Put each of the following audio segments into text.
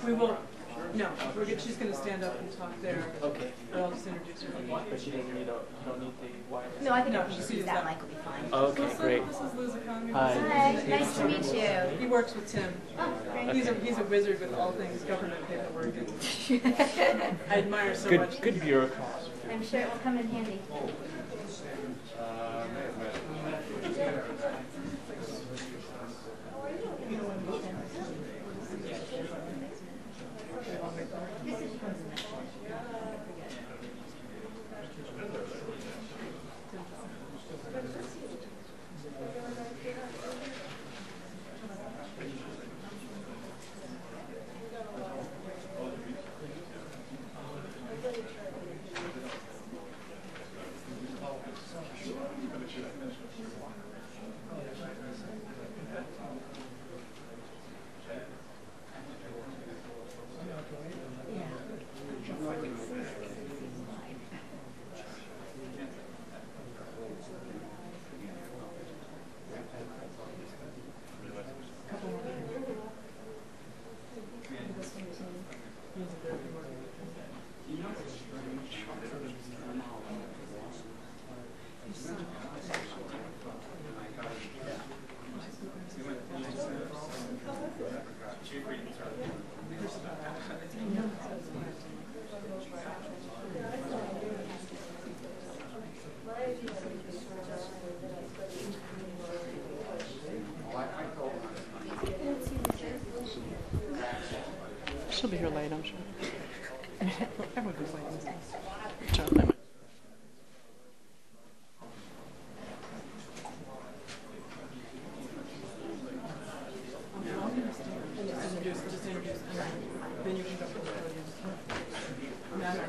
We will. No, she's going to stand up and talk there. Okay. But I'll just introduce her. But she doesn't need, you don't need the wire. No, I think if she sees that mic will be fine. Okay, great. This is Liz Economy. Hi, nice to meet you. He works with Tim. Oh, great. He's a wizard with all things government paperwork. And I admire so much. Good bureaucrat. I'm sure it will come in handy. Everyone goes like this. Turn on my mic. Just introduce, and then you can go for the podium. Matter.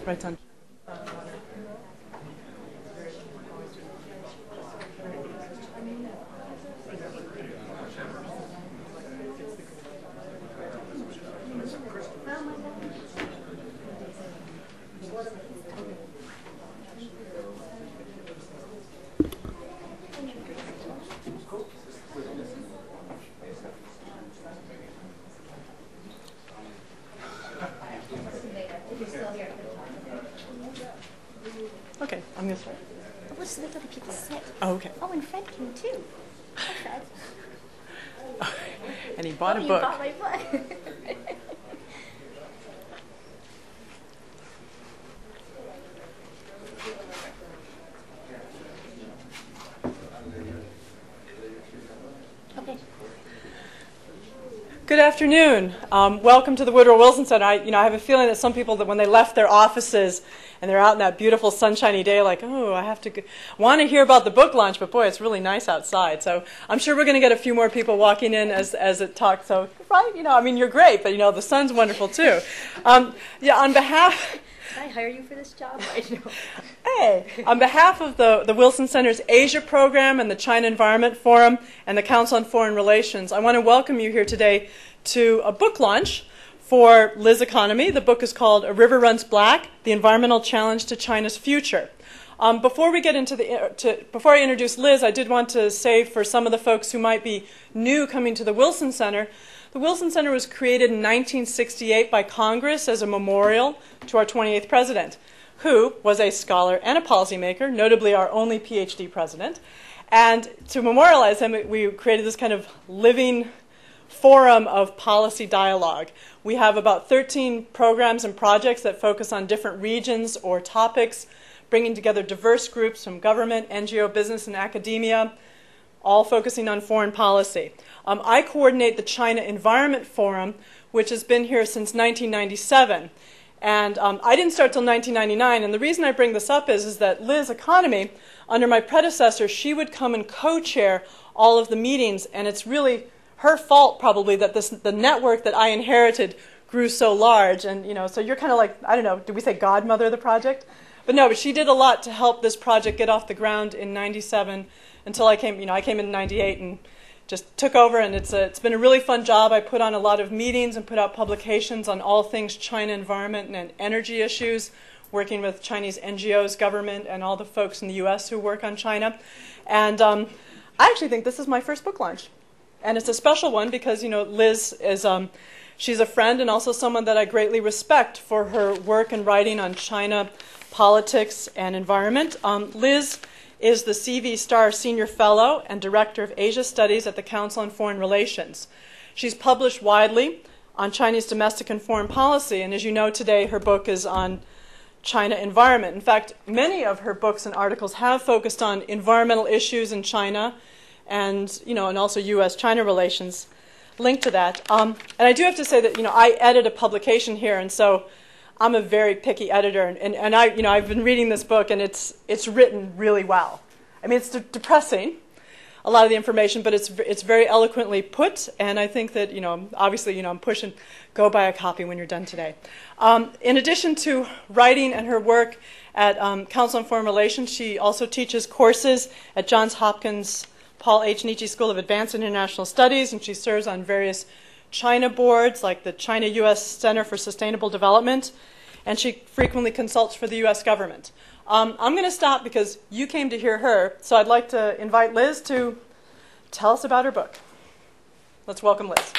Right on. Okay, I'm going to start. Let's let other people sit. Oh, okay. Oh, and Fred came too. Hi, Fred. And he bought a You book. bought my book. Okay. Good afternoon. Welcome to the Woodrow Wilson Center. I have a feeling that some people, that when they left their offices and they're out in that beautiful sunshiny day, like, oh, I have to want to hear about the book launch, but boy, it's really nice outside. So I'm sure we're going to get a few more people walking in as it talks. So, right, you're great, but the sun's wonderful too. On behalf. Did I hire you for this job? I know. Hey, on behalf of the Wilson Center's Asia program and the China Environment Forum and the Council on Foreign Relations, I want to welcome you here today to a book launch for Liz Economy. The book is called A River Runs Black: The Environmental Challenge to China's Future. Before we get before I introduce Liz, I did want to say for some of the folks who might be new coming to the Wilson Center, the Wilson Center was created in 1968 by Congress as a memorial to our 28th president, who was a scholar and a policymaker, notably our only PhD president. And to memorialize him, we created this kind of living forum of policy dialogue. We have about 13 programs and projects that focus on different regions or topics, bringing together diverse groups from government, NGO, business, and academia, all focusing on foreign policy. I coordinate the China Environment Forum, which has been here since 1997. And I didn't start till 1999. And the reason I bring this up is that Liz Economy, under my predecessor, she would come and co-chair all of the meetings. And it's really her fault, probably, that the network that I inherited grew so large. And, so you're kind of like, I don't know, did we say godmother of the project? But she did a lot to help this project get off the ground in 97 until I came, I came in 98 and just took over, and it's been a really fun job. I put on a lot of meetings and put out publications on all things China environment and energy issues, working with Chinese NGOs, government, and all the folks in the U.S. who work on China. And I actually think this is my first book launch. And it's a special one because, Liz is, she's a friend and also someone that I greatly respect for her work and writing on China politics and environment. Liz is the C.V. Starr Senior Fellow and Director of Asia Studies at the Council on Foreign Relations. She's published widely on Chinese domestic and foreign policy, and as you know today, her book is on China environment. In fact, many of her books and articles have focused on environmental issues in China and, and also U.S.-China relations linked to that. And I do have to say that, I edit a publication here, and so I'm a very picky editor, and I've been reading this book, and it's written really well. I mean, it's depressing, a lot of the information, but it's very eloquently put, and I think that, obviously, I'm pushing, go buy a copy when you're done today. In addition to writing and her work at Council on Foreign Relations, she also teaches courses at Johns Hopkins Paul H. Nietzsche School of Advanced International Studies, and she serves on various China boards, like the China-U.S. Center for Sustainable Development, and she frequently consults for the U.S. government. I'm going to stop because you came to hear her, so I'd like to invite Liz to tell us about her book. Let's welcome Liz.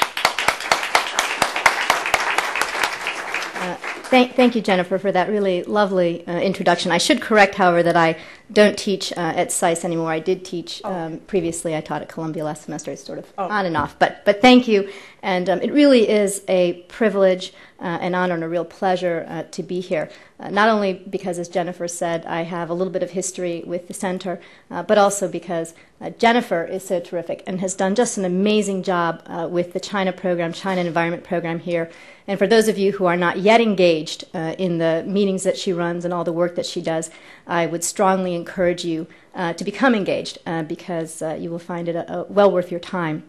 Thank you, Jennifer, for that really lovely introduction. I should correct, however, that I don't teach at SAIS anymore. I did teach previously. I taught at Columbia last semester. It's sort of on and off. But thank you. And it really is a privilege, an honor, and a real pleasure to be here. Not only because, as Jennifer said, I have a little bit of history with the center, but also because Jennifer is so terrific and has done just an amazing job with the China program, China Environment Program here. And for those of you who are not yet engaged in the meetings that she runs and all the work that she does, I would strongly encourage you to become engaged because you will find it well worth your time.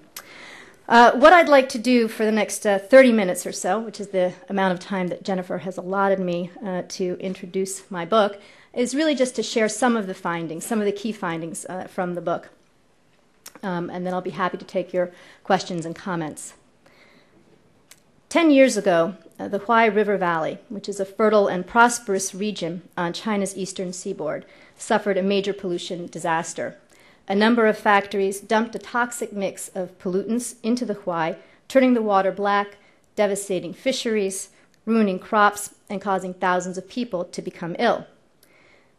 What I'd like to do for the next 30 minutes or so, which is the amount of time that Jennifer has allotted me to introduce my book, is really just to share some of the findings, some of the key findings from the book. And then I'll be happy to take your questions and comments. 10 years ago, the Huai River Valley, which is a fertile and prosperous region on China's eastern seaboard, suffered a major pollution disaster. A number of factories dumped a toxic mix of pollutants into the Huai, turning the water black, devastating fisheries, ruining crops, and causing thousands of people to become ill.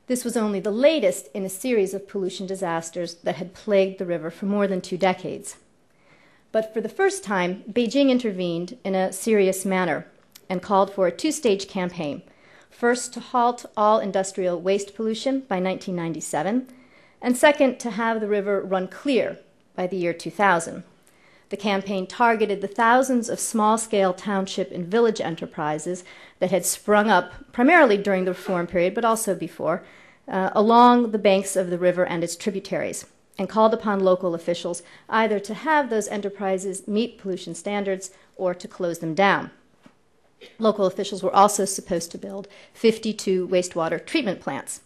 This was only the latest in a series of pollution disasters that had plagued the river for more than 2 decades. But for the first time, Beijing intervened in a serious manner and called for a 2-stage campaign. First, to halt all industrial waste pollution by 1997, and second, to have the river run clear by the year 2000. The campaign targeted the thousands of small-scale township and village enterprises that had sprung up, primarily during the reform period, but also before, along the banks of the river and its tributaries, and called upon local officials either to have those enterprises meet pollution standards or to close them down. Local officials were also supposed to build 52 wastewater treatment plants.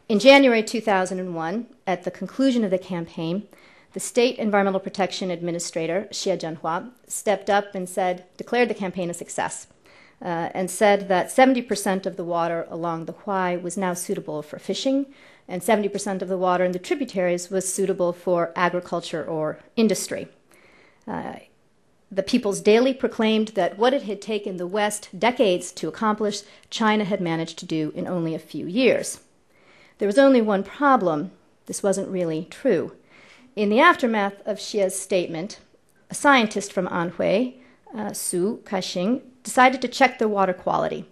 In January 2001, at the conclusion of the campaign, the State Environmental Protection Administrator, Xie Zhenhua, stepped up and declared the campaign a success, and said that 70% of the water along the Huai was now suitable for fishing, and 70% of the water in the tributaries was suitable for agriculture or industry. The People's Daily proclaimed that what it had taken the West decades to accomplish, China had managed to do in only a few years. There was only one problem. This wasn't really true. In the aftermath of Xie's statement, a scientist from Anhui, Su Kaixing, decided to check the water quality.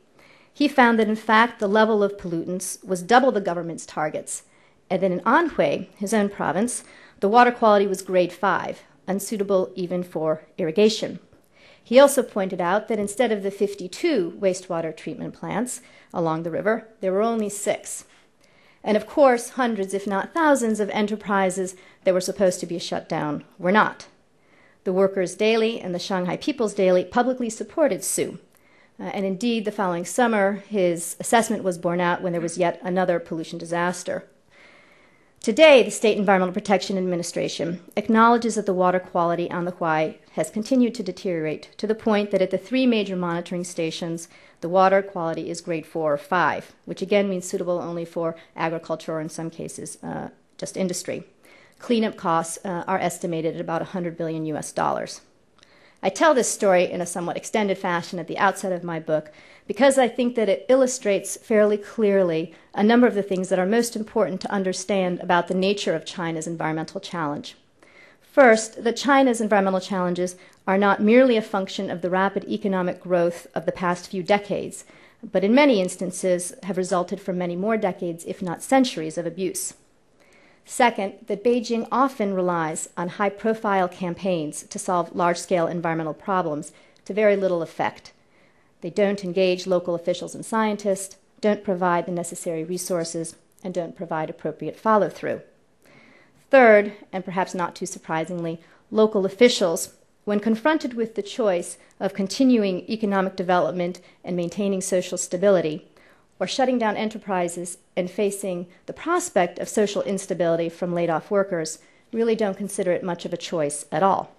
He found that, in fact, the level of pollutants was double the government's targets, and that in Anhui, his own province, the water quality was grade 5, unsuitable even for irrigation. He also pointed out that instead of the 52 wastewater treatment plants along the river, there were only 6. And of course, hundreds, if not thousands, of enterprises that were supposed to be shut down were not. The Workers' Daily and the Shanghai People's Daily publicly supported Su. And indeed, the following summer, his assessment was borne out when there was yet another pollution disaster. Today, the State Environmental Protection Administration acknowledges that the water quality on the Huai has continued to deteriorate to the point that at the 3 major monitoring stations, the water quality is grade 4 or 5, which again means suitable only for agriculture or in some cases just industry. Cleanup costs are estimated at about $100 billion US. I tell this story in a somewhat extended fashion at the outset of my book because I think that it illustrates fairly clearly a number of the things that are most important to understand about the nature of China's environmental challenge. First, that China's environmental challenges are not merely a function of the rapid economic growth of the past few decades, but in many instances have resulted from many more decades, if not centuries, of abuse. Second, that Beijing often relies on high-profile campaigns to solve large-scale environmental problems to very little effect. They don't engage local officials and scientists, don't provide the necessary resources, and don't provide appropriate follow-through. Third, and perhaps not too surprisingly, local officials, when confronted with the choice of continuing economic development and maintaining social stability, or shutting down enterprises and facing the prospect of social instability from laid-off workers, really don't consider it much of a choice at all.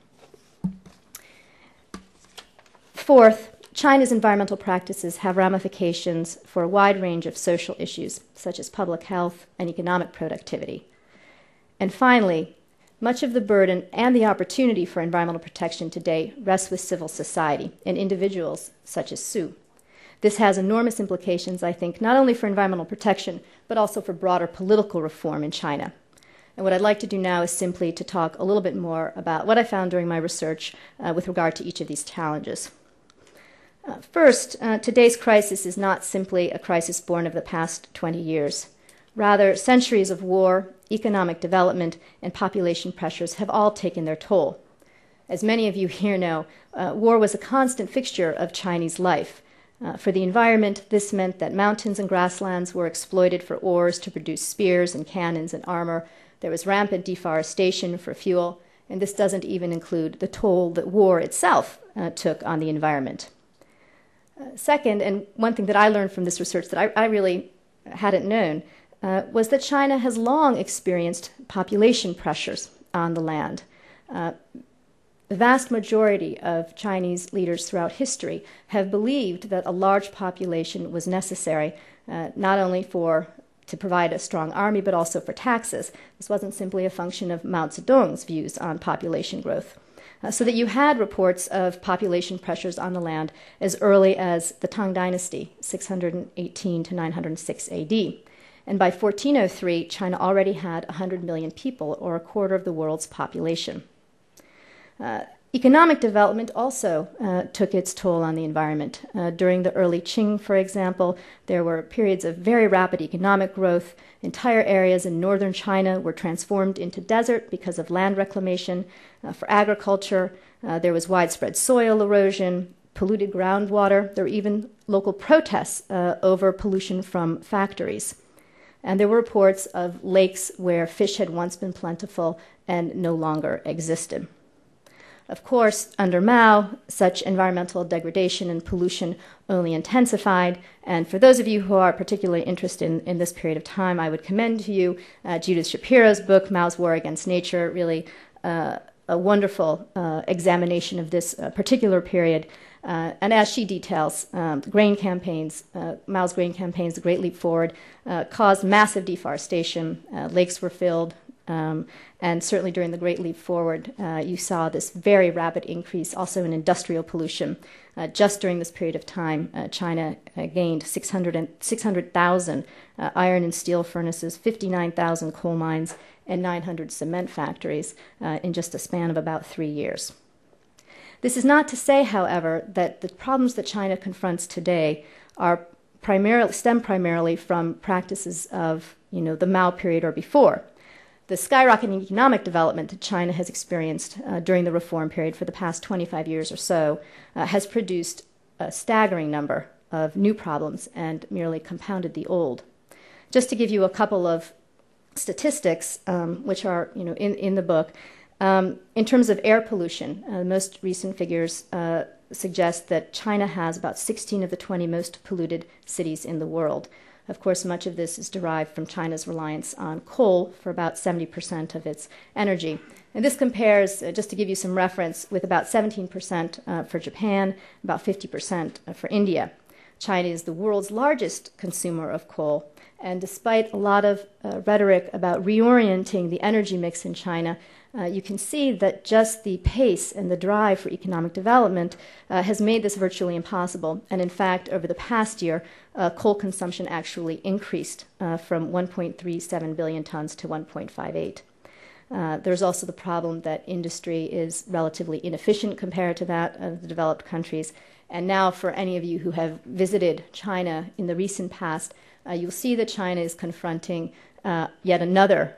Fourth, China's environmental practices have ramifications for a wide range of social issues, such as public health and economic productivity. And finally, much of the burden and the opportunity for environmental protection today rests with civil society and individuals such as Su. This has enormous implications, I think, not only for environmental protection, but also for broader political reform in China. And what I'd like to do now is simply to talk a little bit more about what I found during my research with regard to each of these challenges. First, today's crisis is not simply a crisis born of the past 20 years. Rather, centuries of war, economic development, and population pressures have all taken their toll. As many of you here know, war was a constant fixture of Chinese life. For the environment, this meant that mountains and grasslands were exploited for ores to produce spears and cannons and armor. There was rampant deforestation for fuel, and this doesn't even include the toll that war itself took on the environment. Second, and one thing that I learned from this research that I really hadn't known, was that China has long experienced population pressures on the land. The vast majority of Chinese leaders throughout history have believed that a large population was necessary, not only to provide a strong army, but also for taxes. This wasn't simply a function of Mao Zedong's views on population growth. So that you had reports of population pressures on the land as early as the Tang Dynasty, 618 to 906 AD. And by 1403, China already had 100 million people, or a quarter of the world's population. Economic development also took its toll on the environment. During the early Qing, for example, there were periods of very rapid economic growth. Entire areas in northern China were transformed into desert because of land reclamation. For agriculture, there was widespread soil erosion, polluted groundwater. There were even local protests over pollution from factories. And there were reports of lakes where fish had once been plentiful and no longer existed. Of course, under Mao, such environmental degradation and pollution only intensified. And for those of you who are particularly interested in this period of time, I would commend to you Judith Shapira's book, Mao's War Against Nature, really a wonderful examination of this particular period. And as she details, grain campaigns, Mao's grain campaigns, the Great Leap Forward, caused massive deforestation. Lakes were filled. And certainly during the Great Leap Forward, you saw this very rapid increase also in industrial pollution. Just during this period of time, China gained 600,000 iron and steel furnaces, 59,000 coal mines, and 900 cement factories in just a span of about 3 years. This is not to say, however, that the problems that China confronts today stem primarily from practices of the Mao period or before. The skyrocketing economic development that China has experienced during the reform period for the past 25 years or so has produced a staggering number of new problems and merely compounded the old. Just to give you a couple of statistics, which are in the book, in terms of air pollution, most recent figures suggest that China has about 16 of the 20 most polluted cities in the world. Of course, much of this is derived from China's reliance on coal for about 70% of its energy. And this compares, just to give you some reference, with about 17% for Japan, about 50% for India. China is the world's largest consumer of coal, and despite a lot of rhetoric about reorienting the energy mix in China, you can see that just the pace and the drive for economic development has made this virtually impossible. And in fact, over the past year, coal consumption actually increased from 1.37 billion tons to 1.58. There's also the problem that industry is relatively inefficient compared to that of the developed countries. And now for any of you who have visited China in the recent past, you'll see that China is confronting yet another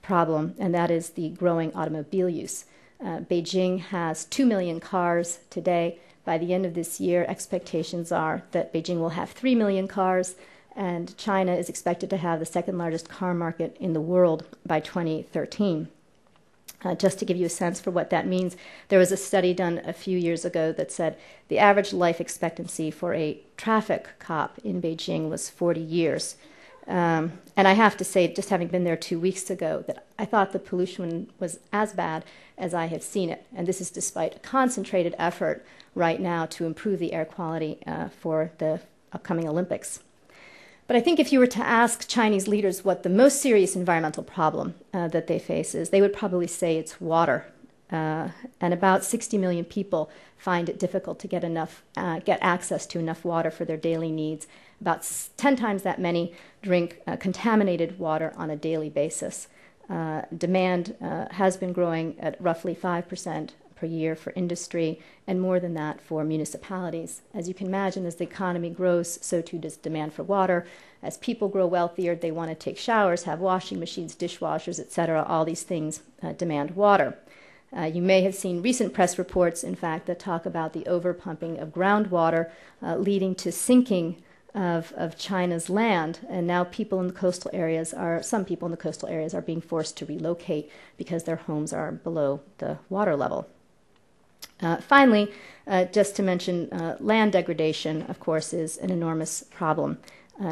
problem, and that is the growing automobile use. Beijing has 2 million cars today. By the end of this year, expectations are that Beijing will have 3 million cars, and China is expected to have the second largest car market in the world by 2013. Just to give you a sense for what that means, there was a study done a few years ago that said the average life expectancy for a traffic cop in Beijing was 40 years. And I have to say, just having been there 2 weeks ago, that I thought the pollution was as bad as I have seen it. And this is despite a concentrated effort right now to improve the air quality for the upcoming Olympics. But I think if you were to ask Chinese leaders what the most serious environmental problem that they face is, they would probably say it's water. and about 60 million people find it difficult to get access to enough water for their daily needs. About 10 times that many drink contaminated water on a daily basis. Demand has been growing at roughly 5% per year for industry, and more than that for municipalities. As you can imagine, as the economy grows, so too does demand for water. As people grow wealthier, they want to take showers, have washing machines, dishwashers, etc. All these things demand water. You may have seen recent press reports, in fact, that talk about the overpumping of groundwater leading to sinking of China's land, and now some people in the coastal areas are being forced to relocate because their homes are below the water level. Finally, just to mention, land degradation, of course, is an enormous problem.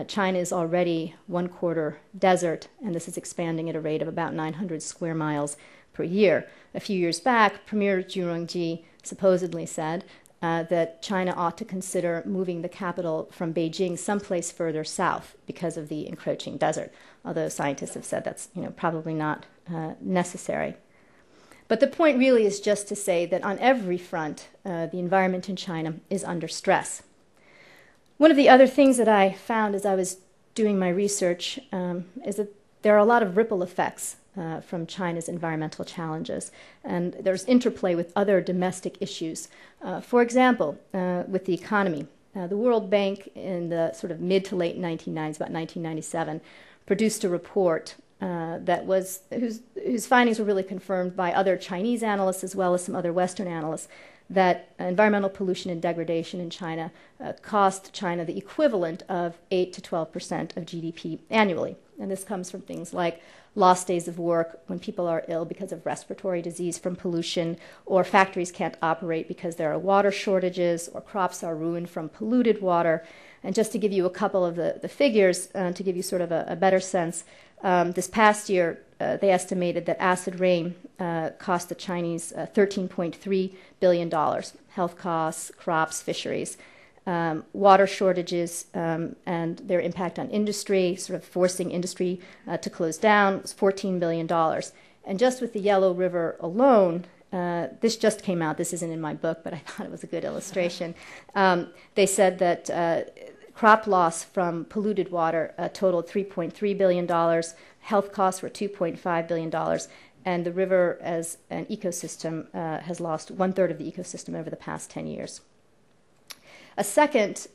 China is already 1/4 desert, and this is expanding at a rate of about 900 square miles per year. A few years back, Premier Zhu Rongji supposedly said that China ought to consider moving the capital from Beijing someplace further south because of the encroaching desert, although scientists have said that's probably not necessary. But the point really is just to say that on every front, the environment in China is under stress. One of the other things that I found as I was doing my research is that there are a lot of ripple effects from China's environmental challenges, and there's interplay with other domestic issues. For example, with the economy. The World Bank in the sort of mid to late 1990s, about 1997, produced a report whose findings were really confirmed by other Chinese analysts as well as some other Western analysts, that environmental pollution and degradation in China cost China the equivalent of 8 to 12% of GDP annually. And this comes from things like lost days of work when people are ill because of respiratory disease from pollution, or factories can't operate because there are water shortages, or crops are ruined from polluted water. And just to give you a couple of the figures, to give you sort of a better sense, this past year, they estimated that acid rain cost the Chinese $13.3 billion. Health costs, crops, fisheries, water shortages, and their impact on industry, sort of forcing industry to close down, was $14 billion. And just with the Yellow River alone, this just came out, this isn't in my book, but I thought it was a good illustration. They said that crop loss from polluted water totaled $3.3 billion, health costs were $2.5 billion, and the river as an ecosystem has lost 1/3 of the ecosystem over the past 10 years. A second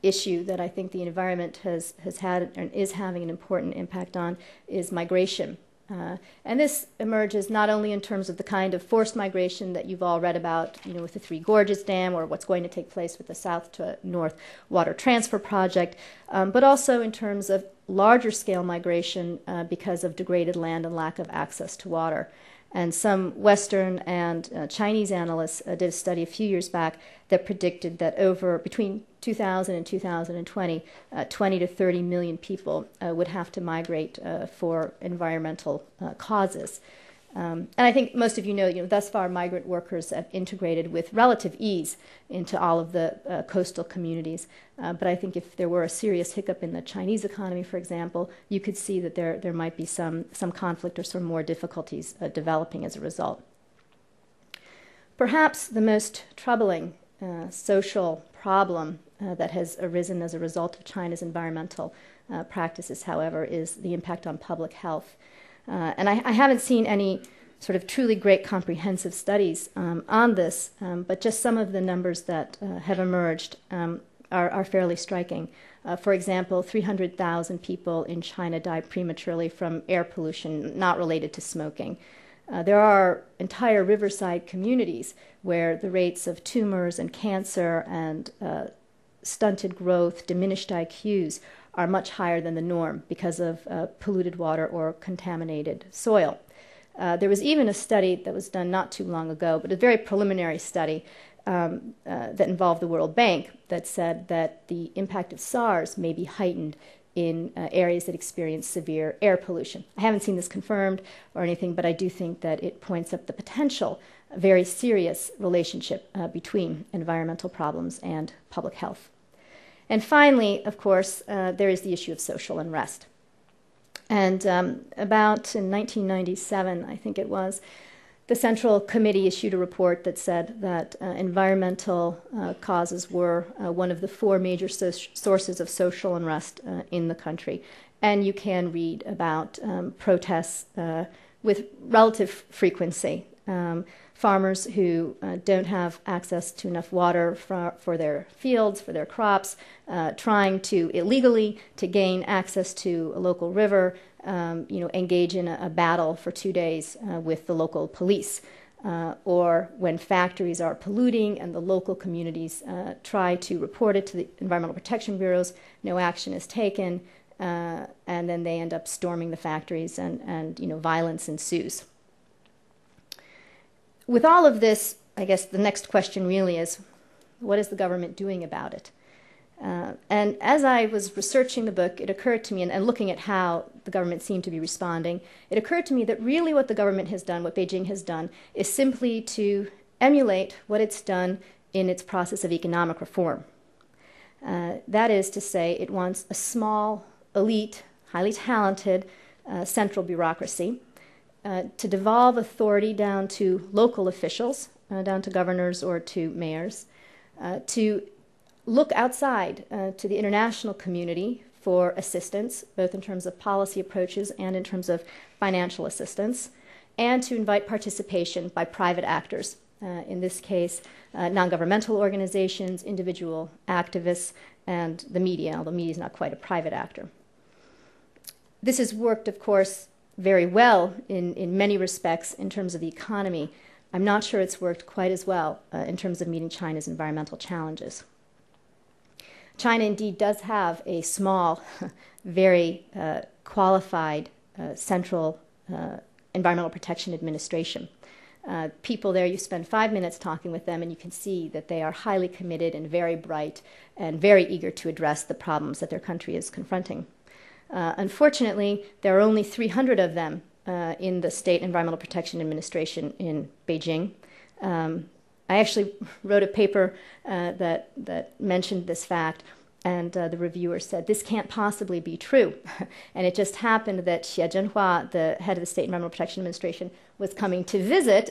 issue that I think the environment has had and is having an important impact on is migration. And this emerges not only in terms of the kind of forced migration that you've all read about, with the Three Gorges Dam, or what's going to take place with the South to North Water Transfer Project, but also in terms of larger scale migration because of degraded land and lack of access to water. And some Western and Chinese analysts did a study a few years back that predicted that between 2000 and 2020, 20 to 30 million people would have to migrate for environmental causes. And I think most of you know, thus far migrant workers have integrated with relative ease into all of the coastal communities. But I think if there were a serious hiccup in the Chinese economy, for example, you could see that there might be some conflict or some more difficulties developing as a result. Perhaps the most troubling social problem that has arisen as a result of China's environmental practices, however, is the impact on public health. And I haven't seen any sort of truly great comprehensive studies on this, but just some of the numbers that have emerged are fairly striking. For example, 300,000 people in China died prematurely from air pollution not related to smoking. There are entire riverside communities where the rates of tumors and cancer and stunted growth, diminished IQs are much higher than the norm because of polluted water or contaminated soil. There was even a study that was done not too long ago, but a very preliminary study that involved the World Bank that said that the impact of SARS may be heightened in areas that experience severe air pollution. I haven't seen this confirmed or anything, but I do think that it points up the potential very serious relationship between environmental problems and public health. And finally, of course, there is the issue of social unrest. And about in 1997, I think it was, The Central Committee issued a report that said that environmental causes were one of the four major sources of social unrest in the country. And you can read about protests with relative frequency. Farmers who don't have access to enough water for their fields, for their crops, trying to illegally to gain access to a local river, engage in a battle for 2 days with the local police. Or when factories are polluting and the local communities try to report it to the environmental protection bureaus, no action is taken, and then they end up storming the factories and violence ensues. With all of this, I guess the next question really is, what is the government doing about it? And as I was researching the book, it occurred to me, and looking at how the government seemed to be responding, it occurred to me that really what the government has done, what Beijing has done, is simply to emulate what it's done in its process of economic reform. That is to say, it wants a small, elite, highly talented central bureaucracy to devolve authority down to local officials, down to governors or to mayors, to look outside to the international community for assistance, both in terms of policy approaches and in terms of financial assistance, and to invite participation by private actors, in this case, non-governmental organizations, individual activists, and the media, although media is not quite a private actor. This has worked, of course, very well in many respects in terms of the economy. I'm not sure it's worked quite as well in terms of meeting China's environmental challenges. China indeed does have a small, very qualified central environmental protection administration. People there, you spend 5 minutes talking with them and you can see that they are highly committed and very bright and very eager to address the problems that their country is confronting. Unfortunately, there are only 300 of them in the State Environmental Protection Administration in Beijing. I actually wrote a paper that mentioned this fact, and the reviewer said, this can't possibly be true. And it just happened that Xie Zhenhua, the head of the State Environmental Protection Administration, was coming to visit,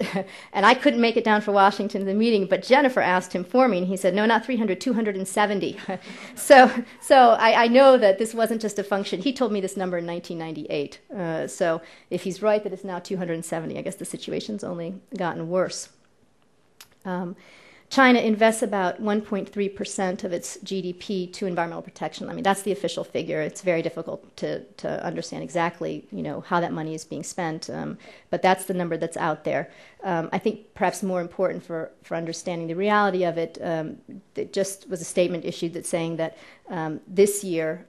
and I couldn't make it down for Washington to the meeting, but Jennifer asked him for me, and he said, no, not 300, 270. So I know that this wasn't just a function. He told me this number in 1998. So if he's right that it's now 270, I guess the situation's only gotten worse. China invests about 1.3% of its GDP to environmental protection. I mean, that's the official figure. It's very difficult to understand exactly, how that money is being spent, but that's the number that's out there. I think perhaps more important for understanding the reality of it, it just was a statement issued that's saying that this year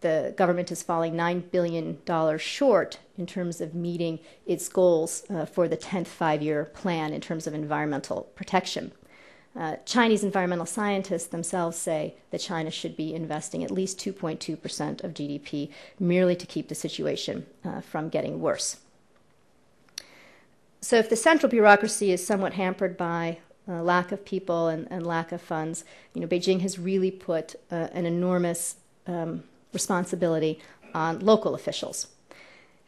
the government is falling $9 billion short in terms of meeting its goals for the 10th five-year plan in terms of environmental protection. Chinese environmental scientists themselves say that China should be investing at least 2.2% of GDP merely to keep the situation from getting worse. So if the central bureaucracy is somewhat hampered by lack of people and lack of funds, Beijing has really put an enormous responsibility on local officials.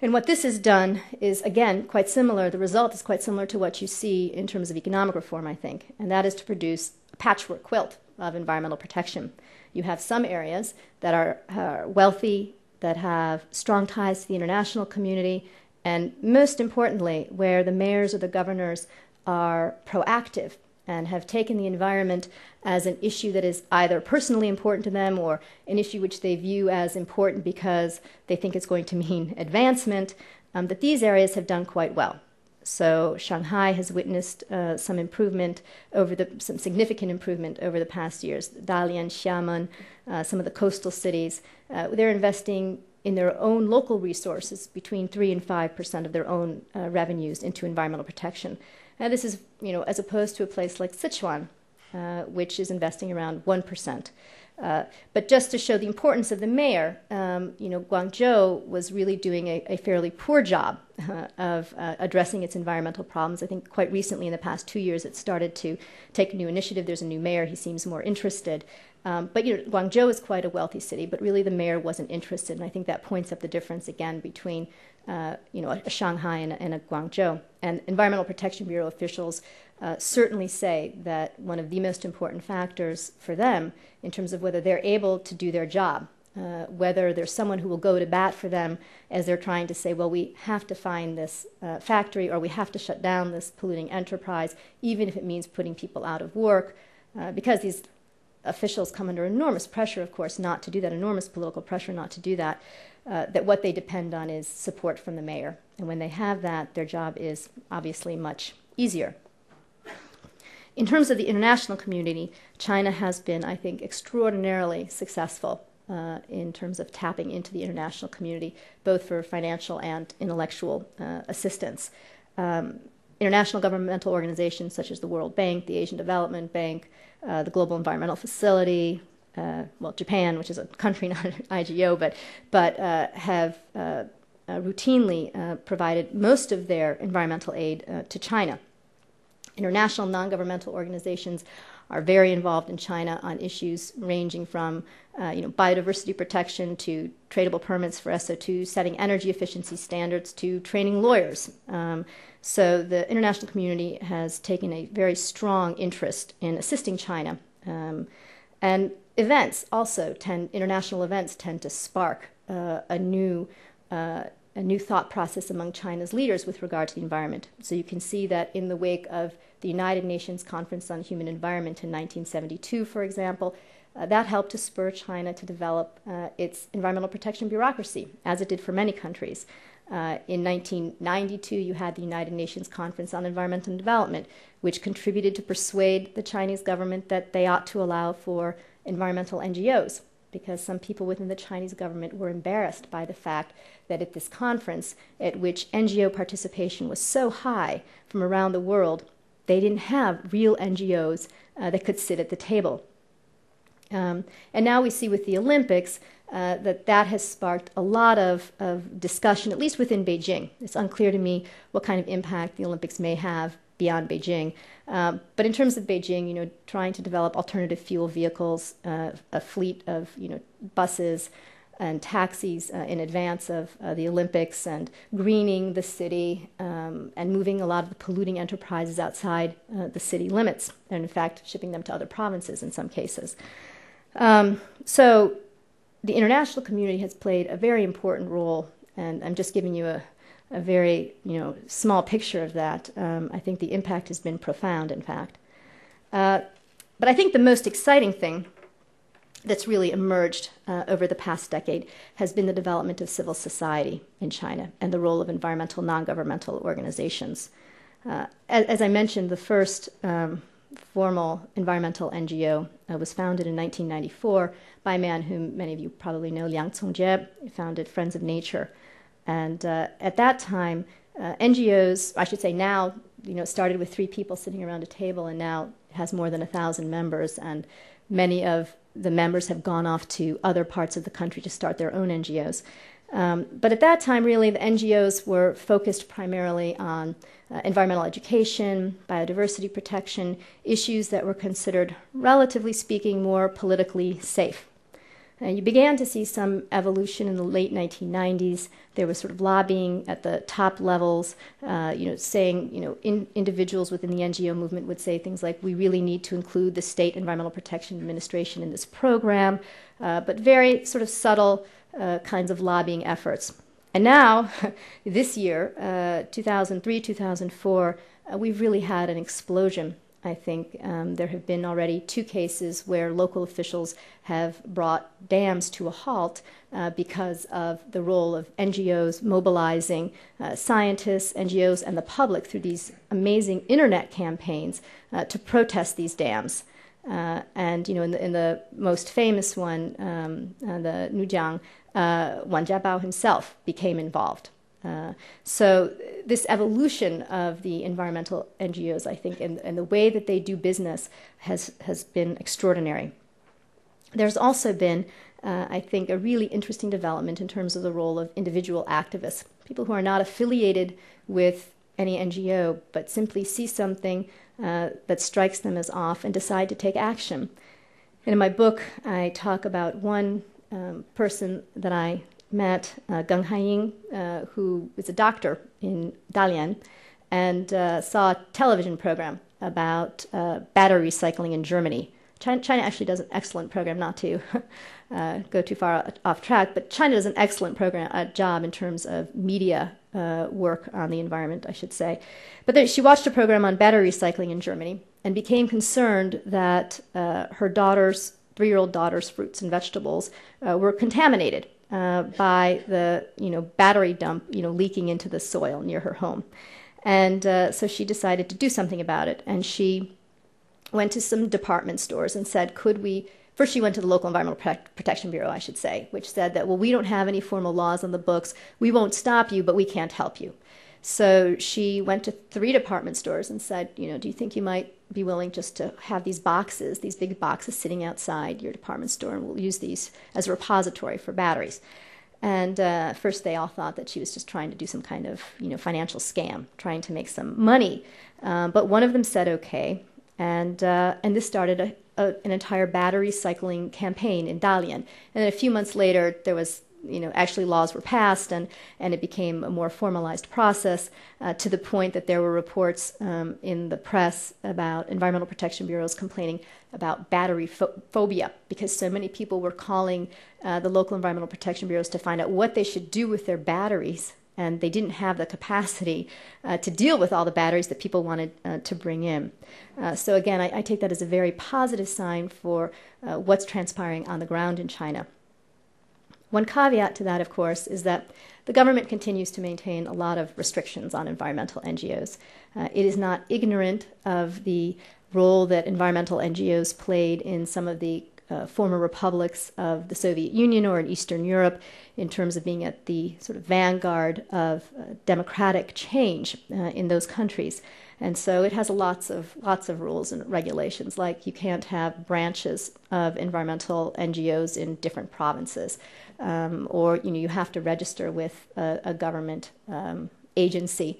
And what this has done is, again, quite similar. The result is quite similar to what you see in terms of economic reform, I think, and that is to produce a patchwork quilt of environmental protection. You have some areas that are wealthy, that have strong ties to the international community, and most importantly, where the mayors or the governors are proactive and have taken the environment as an issue that is either personally important to them or an issue which they view as important because they think it's going to mean advancement, that these areas have done quite well. So Shanghai has witnessed some improvement some significant improvement over the past years. Dalian, Xiamen, some of the coastal cities, they're investing in their own local resources between 3 and 5% of their own revenues into environmental protection. Now, this is, as opposed to a place like Sichuan, which is investing around 1%. But just to show the importance of the mayor, Guangzhou was really doing a fairly poor job of addressing its environmental problems. I think quite recently, in the past 2 years, it started to take a new initiative. There's a new mayor. He seems more interested. But Guangzhou is quite a wealthy city, but really the mayor wasn't interested. And I think that points up the difference again between a Shanghai and a Guangzhou. And Environmental Protection Bureau officials certainly say that one of the most important factors for them in terms of whether they're able to do their job, whether there's someone who will go to bat for them as they're trying to say, well, we have to find this factory or we have to shut down this polluting enterprise, even if it means putting people out of work, because these officials come under enormous pressure, of course, not to do that, enormous political pressure not to do that, that what they depend on is support from the mayor. And when they have that, their job is obviously much easier. In terms of the international community, China has been, I think, extraordinarily successful in terms of tapping into the international community, both for financial and intellectual assistance. International governmental organizations such as the World Bank, the Asian Development Bank, the Global Environmental Facility, Japan, which is a country, not an IGO, but have routinely provided most of their environmental aid to China. International non-governmental organizations are very involved in China on issues ranging from biodiversity protection to tradable permits for SO2, setting energy efficiency standards to training lawyers. So the international community has taken a very strong interest in assisting China. And events also international events tend to spark a new thought process among China's leaders with regard to the environment. So you can see that in the wake of the United Nations Conference on Human Environment in 1972, for example, that helped to spur China to develop its environmental protection bureaucracy, as it did for many countries. In 1992, you had the United Nations Conference on Environmental Development, which contributed to persuade the Chinese government that they ought to allow for environmental NGOs, because some people within the Chinese government were embarrassed by the fact that at this conference, at which NGO participation was so high from around the world, they didn't have real NGOs that could sit at the table. And now we see with the Olympics that has sparked a lot of discussion, at least within Beijing. It's unclear to me what kind of impact the Olympics may have beyond Beijing. But in terms of Beijing, trying to develop alternative fuel vehicles, a fleet of buses and taxis in advance of the Olympics, and greening the city and moving a lot of the polluting enterprises outside the city limits, and in fact shipping them to other provinces in some cases. So the international community has played a very important role, and I'm just giving you a very small picture of that. I think the impact has been profound, in fact. But I think the most exciting thing that's really emerged over the past decade has been the development of civil society in China and the role of environmental non-governmental organizations. As I mentioned, the first formal environmental NGO was founded in 1994 by a man whom many of you probably know, Liang Congjie. He founded Friends of Nature. And at that time, NGOs, I should say now, started with 3 people sitting around a table, and now has more than 1,000 members, and many of the members have gone off to other parts of the country to start their own NGOs. But at that time, really, the NGOs were focused primarily on environmental education, biodiversity protection, issues that were considered, relatively speaking, more politically safe. You began to see some evolution in the late 1990s. There was sort of lobbying at the top levels, saying, individuals within the NGO movement would say things like, we really need to include the State Environmental Protection Administration in this program, but very sort of subtle kinds of lobbying efforts. And now, this year, 2003, 2004, we've really had an explosion. I think there have been already 2 cases where local officials have brought dams to a halt because of the role of NGOs mobilizing scientists, NGOs, and the public through these amazing internet campaigns to protest these dams. And in the most famous one, the Nujiang, Wan Jiabao himself became involved. So this evolution of the environmental NGOs, I think, and the way that they do business has been extraordinary. There's also been, I think, a really interesting development in terms of the role of individual activists, people who are not affiliated with any NGO, but simply see something that strikes them as off and decide to take action. And in my book, I talk about one person that I met Geng Haiying, who is a doctor in Dalian, and saw a television program about battery recycling in Germany. China actually does an excellent program, not to go too far off track, but China does an excellent job in terms of media work on the environment, I should say. But then she watched a program on battery recycling in Germany and became concerned that her 3-year-old daughter's fruits and vegetables were contaminated by the battery dump leaking into the soil near her home. And so she decided to do something about it. And she went to some department stores and said, first she went to the local Environmental Protection Bureau, I should say, which said that, well, we don't have any formal laws on the books. We won't stop you, but we can't help you. So she went to 3 department stores and said, do you think you might be willing just to have these big boxes sitting outside your department store, and we'll use these as a repository for batteries. And first they all thought that she was just trying to do some kind of financial scam, trying to make some money. But one of them said okay, and this started an entire battery recycling campaign in Dalian. And then a few months later, there was actually laws were passed, and it became a more formalized process to the point that there were reports in the press about environmental protection bureaus complaining about battery phobia, because so many people were calling the local environmental protection bureaus to find out what they should do with their batteries, and they didn't have the capacity to deal with all the batteries that people wanted to bring in. So again, I take that as a very positive sign for what's transpiring on the ground in China. One caveat to that, of course, is that the government continues to maintain a lot of restrictions on environmental NGOs. It is not ignorant of the role that environmental NGOs played in some of the former republics of the Soviet Union or in Eastern Europe in terms of being at the sort of vanguard of democratic change in those countries. And so it has lots of rules and regulations, like you can't have branches of environmental NGOs in different provinces, or you have to register with a government agency,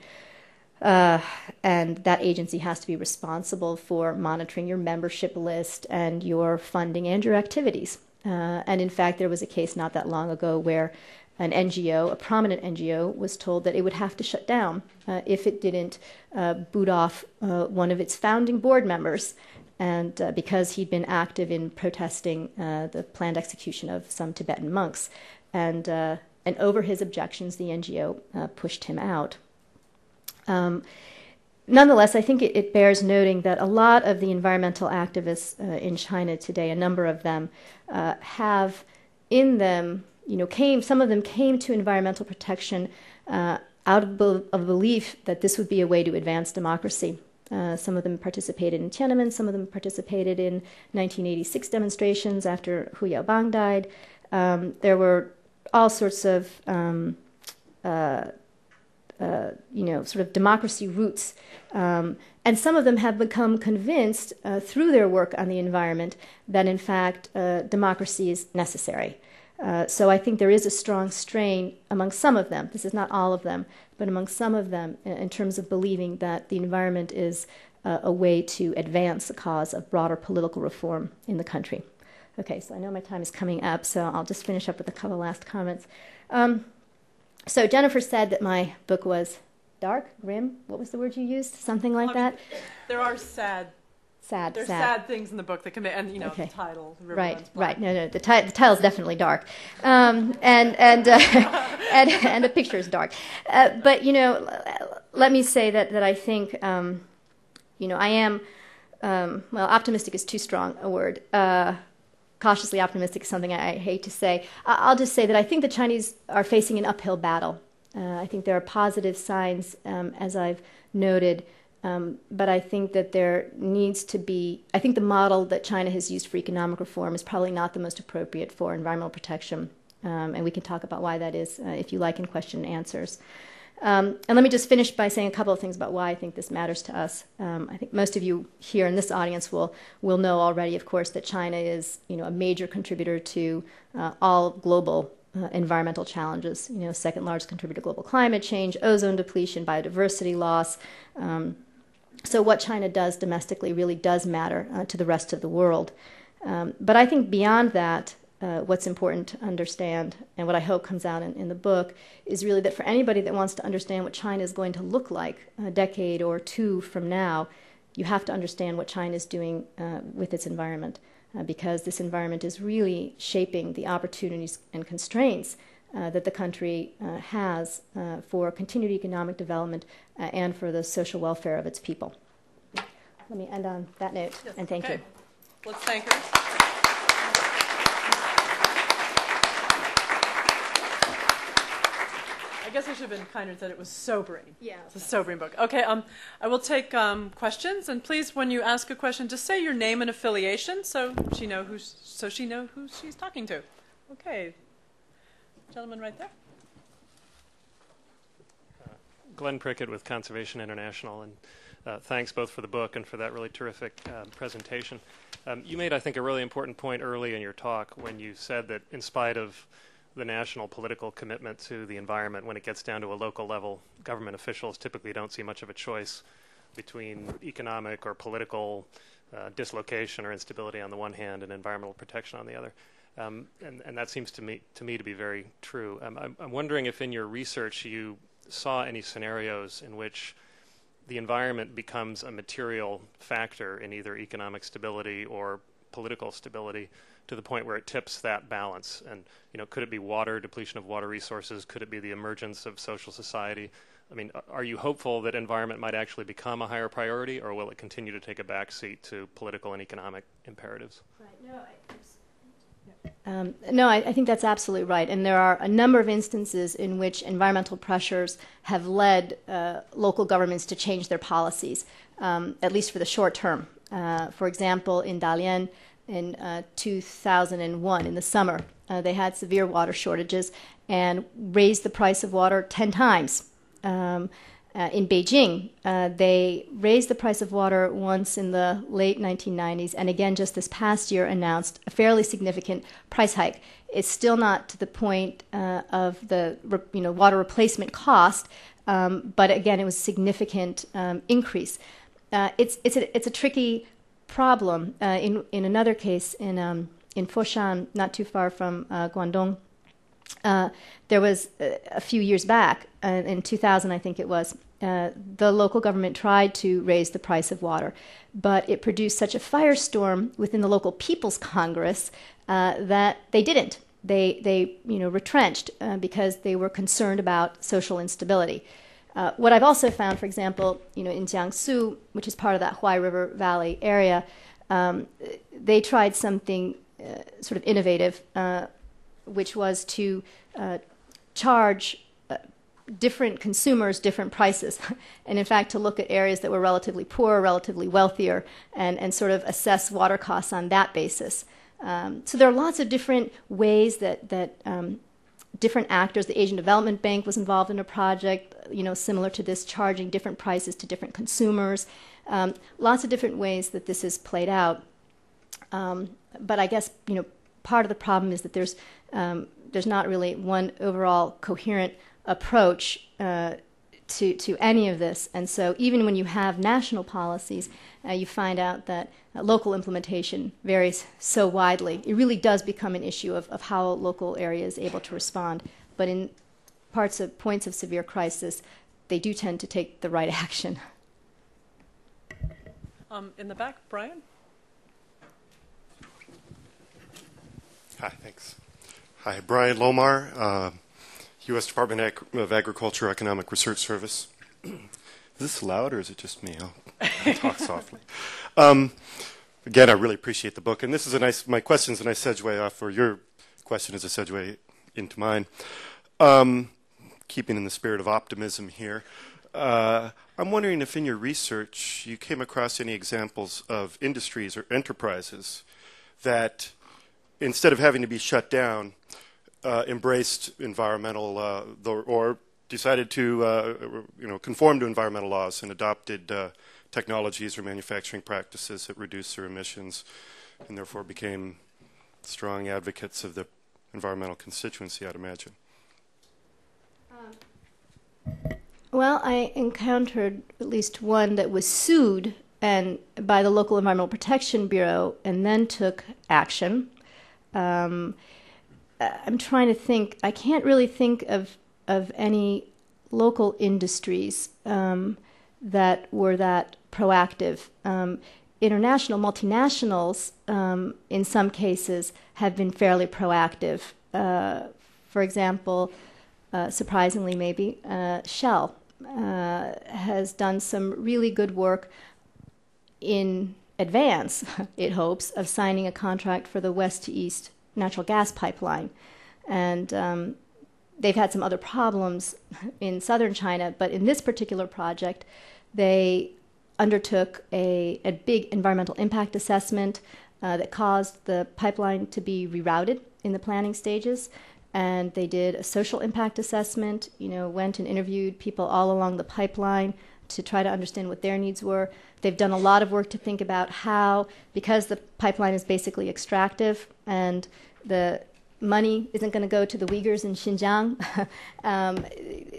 and that agency has to be responsible for monitoring your membership list and your funding and your activities. And in fact, there was a case not that long ago where an NGO, a prominent NGO, was told that it would have to shut down if it didn't boot off one of its founding board members, and because he'd been active in protesting the planned execution of some Tibetan monks. And over his objections, the NGO pushed him out. Nonetheless, I think it bears noting that a lot of the environmental activists in China today, a number of them, have in them, some of them came to environmental protection out of a belief that this would be a way to advance democracy. Some of them participated in Tiananmen, some of them participated in 1986 demonstrations after Hu Yaobang died. There were all sorts of sort of democracy roots. And some of them have become convinced through their work on the environment that, in fact, democracy is necessary. So I think there is a strong strain among some of them, this is not all of them, but among some of them in terms of believing that the environment is a way to advance the cause of broader political reform in the country. Okay, so I know my time is coming up, so I'll just finish up with a couple last comments. So Jennifer said that my book was dark, grim. What was the word you used? Something like that? There are sad things in the book that can be, and okay. The title. Right. No. The title is definitely dark, and the picture is dark. But let me say that I think I am optimistic is too strong a word. Cautiously optimistic is something I hate to say. I'll just say that I think the Chinese are facing an uphill battle. I think there are positive signs, as I've noted, but I think that there needs to be, I think the model that China has used for economic reform is probably not the most appropriate for environmental protection, and we can talk about why that is, if you like, in question and answers. And let me just finish by saying a couple of things about why I think this matters to us. I think most of you here in this audience will know already, of course, that China is a major contributor to all global environmental challenges. Second largest contributor to global climate change, ozone depletion, biodiversity loss. So what China does domestically really does matter to the rest of the world. But I think beyond that, what's important to understand, and what I hope comes out in the book, is really that for anybody that wants to understand what China is going to look like a decade or two from now, you have to understand what China is doing with its environment, because this environment is really shaping the opportunities and constraints that the country has for continued economic development and for the social welfare of its people. Let me end on that note, Yes. and thank you. Let's thank her. I guess I should have been kinder and said it was sobering. Yeah. It's a sobering book. Okay, I will take questions, and please, when you ask a question, just say your name and affiliation so she knows who she's talking to. Okay, gentleman right there. Glenn Prickett with Conservation International, and thanks both for the book and for that really terrific presentation. You made, I think, a really important point early in your talk when you said that in spite of the national political commitment to the environment, when it gets down to a local level, government officials typically don't see much of a choice between economic or political dislocation or instability on the one hand and environmental protection on the other. And that seems to me to be very true. I'm wondering if in your research you saw any scenarios in which the environment becomes a material factor in either economic stability or political stability, to the point where it tips that balance. And could it be water, depletion of water resources? Could it be the emergence of social society? I mean, are you hopeful that environment might actually become a higher priority, or will it continue to take a backseat to political and economic imperatives? Right. No, I think that's absolutely right. And there are a number of instances in which environmental pressures have led local governments to change their policies, at least for the short term. For example, in Dalian in 2001, in the summer, they had severe water shortages and raised the price of water 10 times. In Beijing, they raised the price of water once in the late 1990s, and again just this past year announced a fairly significant price hike. It's still not to the point of the water replacement cost, but again it was a significant increase. It's a tricky problem. In another case, in Foshan, not too far from Guangdong, there was a few years back, in 2000 I think it was, the local government tried to raise the price of water, but it produced such a firestorm within the local People's Congress that they didn't. They retrenched because they were concerned about social instability. What I've also found, for example, in Jiangsu, which is part of that Huai River Valley area, they tried something sort of innovative, which was to charge different consumers different prices, and in fact to look at areas that were relatively poor, relatively wealthier, and sort of assess water costs on that basis. So there are lots of different ways that different actors, the Asian Development Bank was involved in a project, similar to this, charging different prices to different consumers. Lots of different ways that this is played out. But I guess, part of the problem is that there's not really one overall coherent approach to any of this. And so even when you have national policies, you find out that local implementation varies so widely. It really does become an issue of how a local area is able to respond. But in points of severe crisis, they do tend to take the right action. In the back, Brian? Hi, thanks. Hi, Brian Lomar, U.S. Department of Agriculture Economic Research Service. Is this loud or is it just me? I'll talk softly. Again, I really appreciate the book. And this is my question is a nice segue off, or your question is a segue into mine. Keeping in the spirit of optimism here, I'm wondering if in your research you came across any examples of industries or enterprises that, instead of having to be shut down, embraced environmental or decided to conform to environmental laws and adopted technologies or manufacturing practices that reduce their emissions, and therefore became strong advocates of the environmental constituency, I'd imagine. Well, I encountered at least one that was sued by the local Environmental Protection Bureau and then took action. I'm trying to think. I can't really think of any local industries that were that proactive. International multinationals, in some cases, have been fairly proactive. For example, surprisingly maybe, Shell has done some really good work in advance, it hopes, of signing a contract for the west to east natural gas pipeline. And they've had some other problems in southern China, but in this particular project, they undertook a big environmental impact assessment that caused the pipeline to be rerouted in the planning stages. And they did a social impact assessment, went and interviewed people all along the pipeline to try to understand what their needs were. They've done a lot of work to think about how, because the pipeline is basically extractive and the money isn't going to go to the Uyghurs in Xinjiang,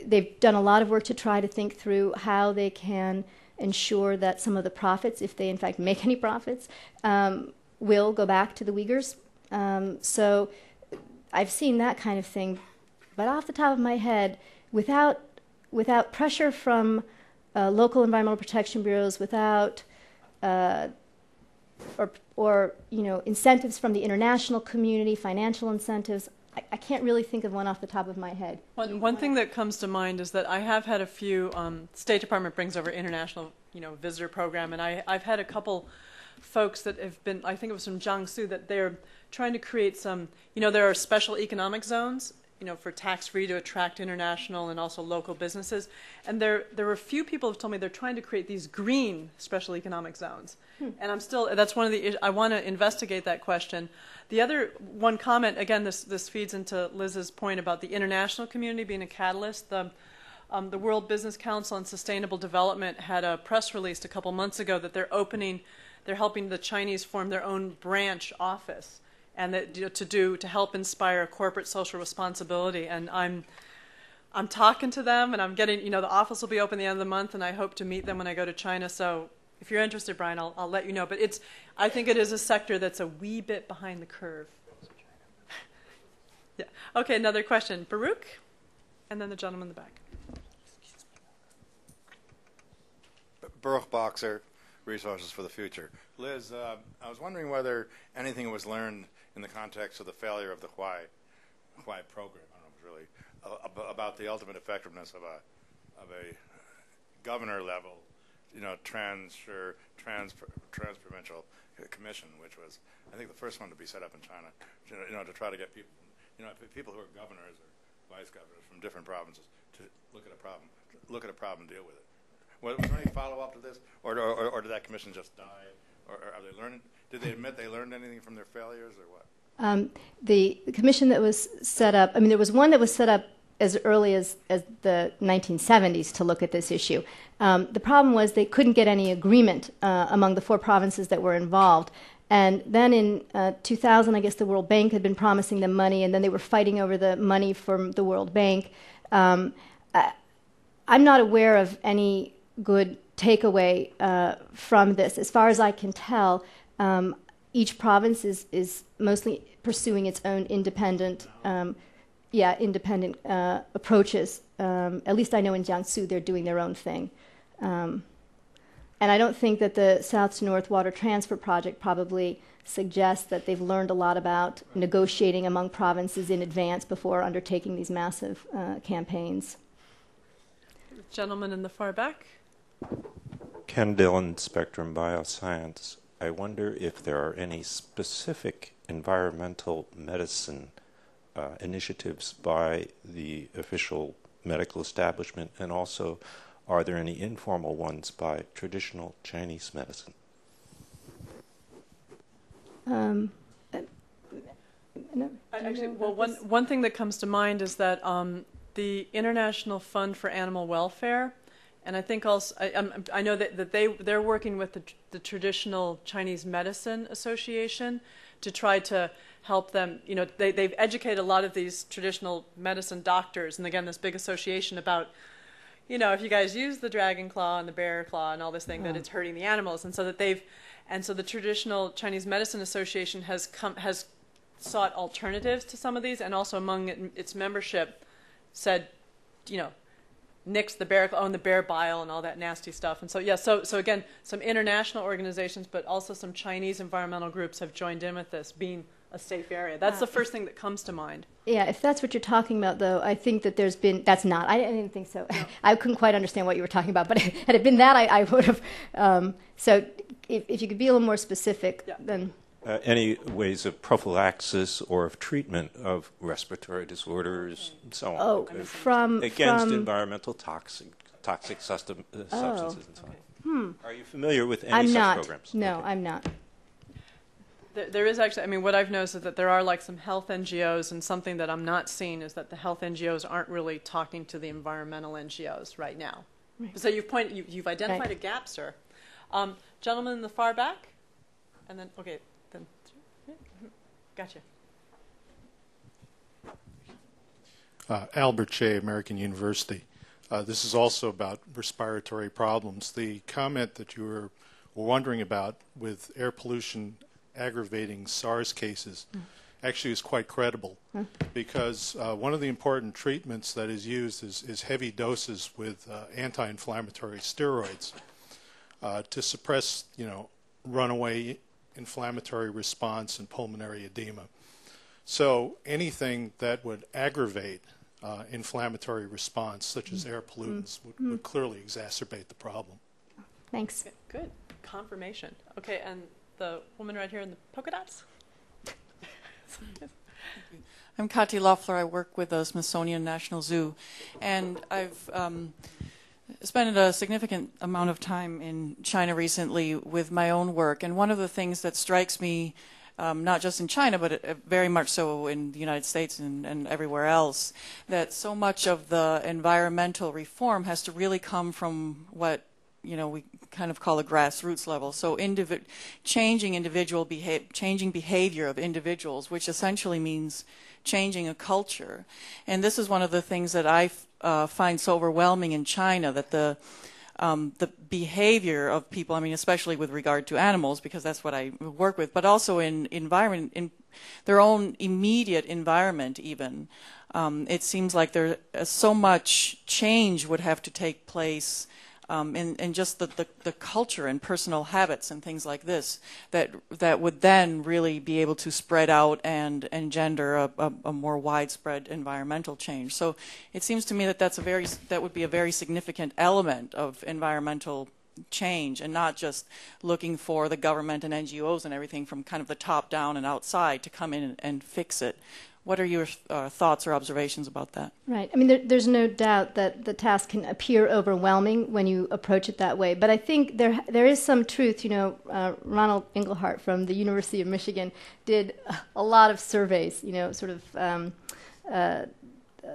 they've done a lot of work to try to think through how they can ensure that some of the profits, if they in fact make any profits, will go back to the Uyghurs. So I've seen that kind of thing, but off the top of my head, without pressure from local environmental protection bureaus, without or incentives from the international community, financial incentives, I can't really think of one off the top of my head. One thing that comes to mind is that I have had a few. State Department brings over international, visitor program, and I've had a couple folks that have been. I think it was from Jiangsu that they're trying to create some. There are special economic zones, for tax-free to attract international and also local businesses. And there were a few people who have told me they're trying to create these green special economic zones. And that's one of the, I want to investigate that question. The other one comment, again, this feeds into Liz's point about the international community being a catalyst. The World Business Council on Sustainable Development had a press release a couple months ago that they're helping the Chinese form their own branch office, and that to help inspire corporate social responsibility. And I'm talking to them, and I'm getting, the office will be open at the end of the month, and I hope to meet them when I go to China. So if you're interested, Brian, I'll let you know. But I think it is a sector that's a wee bit behind the curve. Yeah. Okay, another question. Baruch, and then the gentleman in the back. Baruch Boxer, Resources for the Future. Liz, I was wondering whether anything was learned in the context of the failure of the Huai program. I don't know if it's really about the ultimate effectiveness of a governor level, trans-provincial commission, which was, I think, the first one to be set up in China, to try to get people, people who are governors or vice governors from different provinces to look at a problem, and deal with it. Was there any follow-up to this, or did that commission just die? Or are they learning? Did they admit they learned anything from their failures, or what? The commission that was set up, there was one that was set up as early as the 1970s to look at this issue. The problem was they couldn't get any agreement among the 4 provinces that were involved. And then in 2000, I guess the World Bank had been promising them money, and then they were fighting over the money from the World Bank. I'm not aware of any good takeaway from this. As far as I can tell, each province is mostly pursuing its own independent approaches. At least I know in Jiangsu they're doing their own thing. And I don't think that the South to North Water Transfer Project probably suggests that they've learned a lot about negotiating among provinces in advance before undertaking these massive campaigns. Gentleman in the far back. Ken Dillon, Spectrum Bioscience. I wonder if there are any specific environmental medicine initiatives by the official medical establishment, and also are there any informal ones by traditional Chinese medicine? Actually, well, one thing that comes to mind is that the International Fund for Animal Welfare, and I think also I know that they're working with the Traditional Chinese Medicine Association to try to help them. They've educated a lot of these traditional medicine doctors, and again, this big association about, if you guys use the dragon claw and the bear claw and all this thing, that it's hurting the animals, and so the Traditional Chinese Medicine Association has sought alternatives to some of these, and also among its membership said, nix the bear, own the bear bile and all that nasty stuff. And so, so again, some international organizations, but also some Chinese environmental groups have joined in with this, being a safe area. That's the first thing that comes to mind. Yeah, if that's what you're talking about, though, I think that that's not. I didn't think so. No. I couldn't quite understand what you were talking about, but had it been that, I would have. So if you could be a little more specific, then. Any ways of prophylaxis or of treatment of respiratory disorders and so on? Oh, against environmental toxic substances and so on. Are you familiar with any such programs? No, okay. I'm not. There is actually, what I've noticed is that there are like some health NGOs, and something that I'm not seeing is that the health NGOs aren't really talking to the environmental NGOs right now. Right. So you've identified a gap, sir. Gentleman in the far back, and then, okay, then, gotcha. Albert Shea, American University. This is also about respiratory problems. The comment that you were wondering about with air pollution aggravating SARS cases actually is quite credible, because one of the important treatments that is used is heavy doses with anti-inflammatory steroids to suppress, runaway inflammatory response and pulmonary edema. So anything that would aggravate inflammatory response, such as air pollutants, would clearly exacerbate the problem. Thanks. Good. Confirmation. Okay, and the woman right here in the polka dots. I'm Kati Loeffler. I work with the Smithsonian National Zoo, and I've spent a significant amount of time in China recently with my own work. And one of the things that strikes me, not just in China, but very much so in the United States and everywhere else, that so much of the environmental reform has to really come from what we kind of call a grassroots level. So changing behavior of individuals, which essentially means changing a culture. And this is one of the things that I find so overwhelming in China, that the behavior of people, especially with regard to animals, because that's what I work with, but also in environment, in their own immediate environment even. It seems like there so much change would have to take place in just the culture and personal habits and things like this that would then really be able to spread out and engender a more widespread environmental change. So it seems to me that that would be a very significant element of environmental change, and not just looking for the government and NGOs and everything from kind of the top down and outside to come in and fix it. What are your thoughts or observations about that? Right. There's no doubt that the task can appear overwhelming when you approach it that way. But I think there is some truth. Ronald Engelhardt from the University of Michigan did a lot of surveys,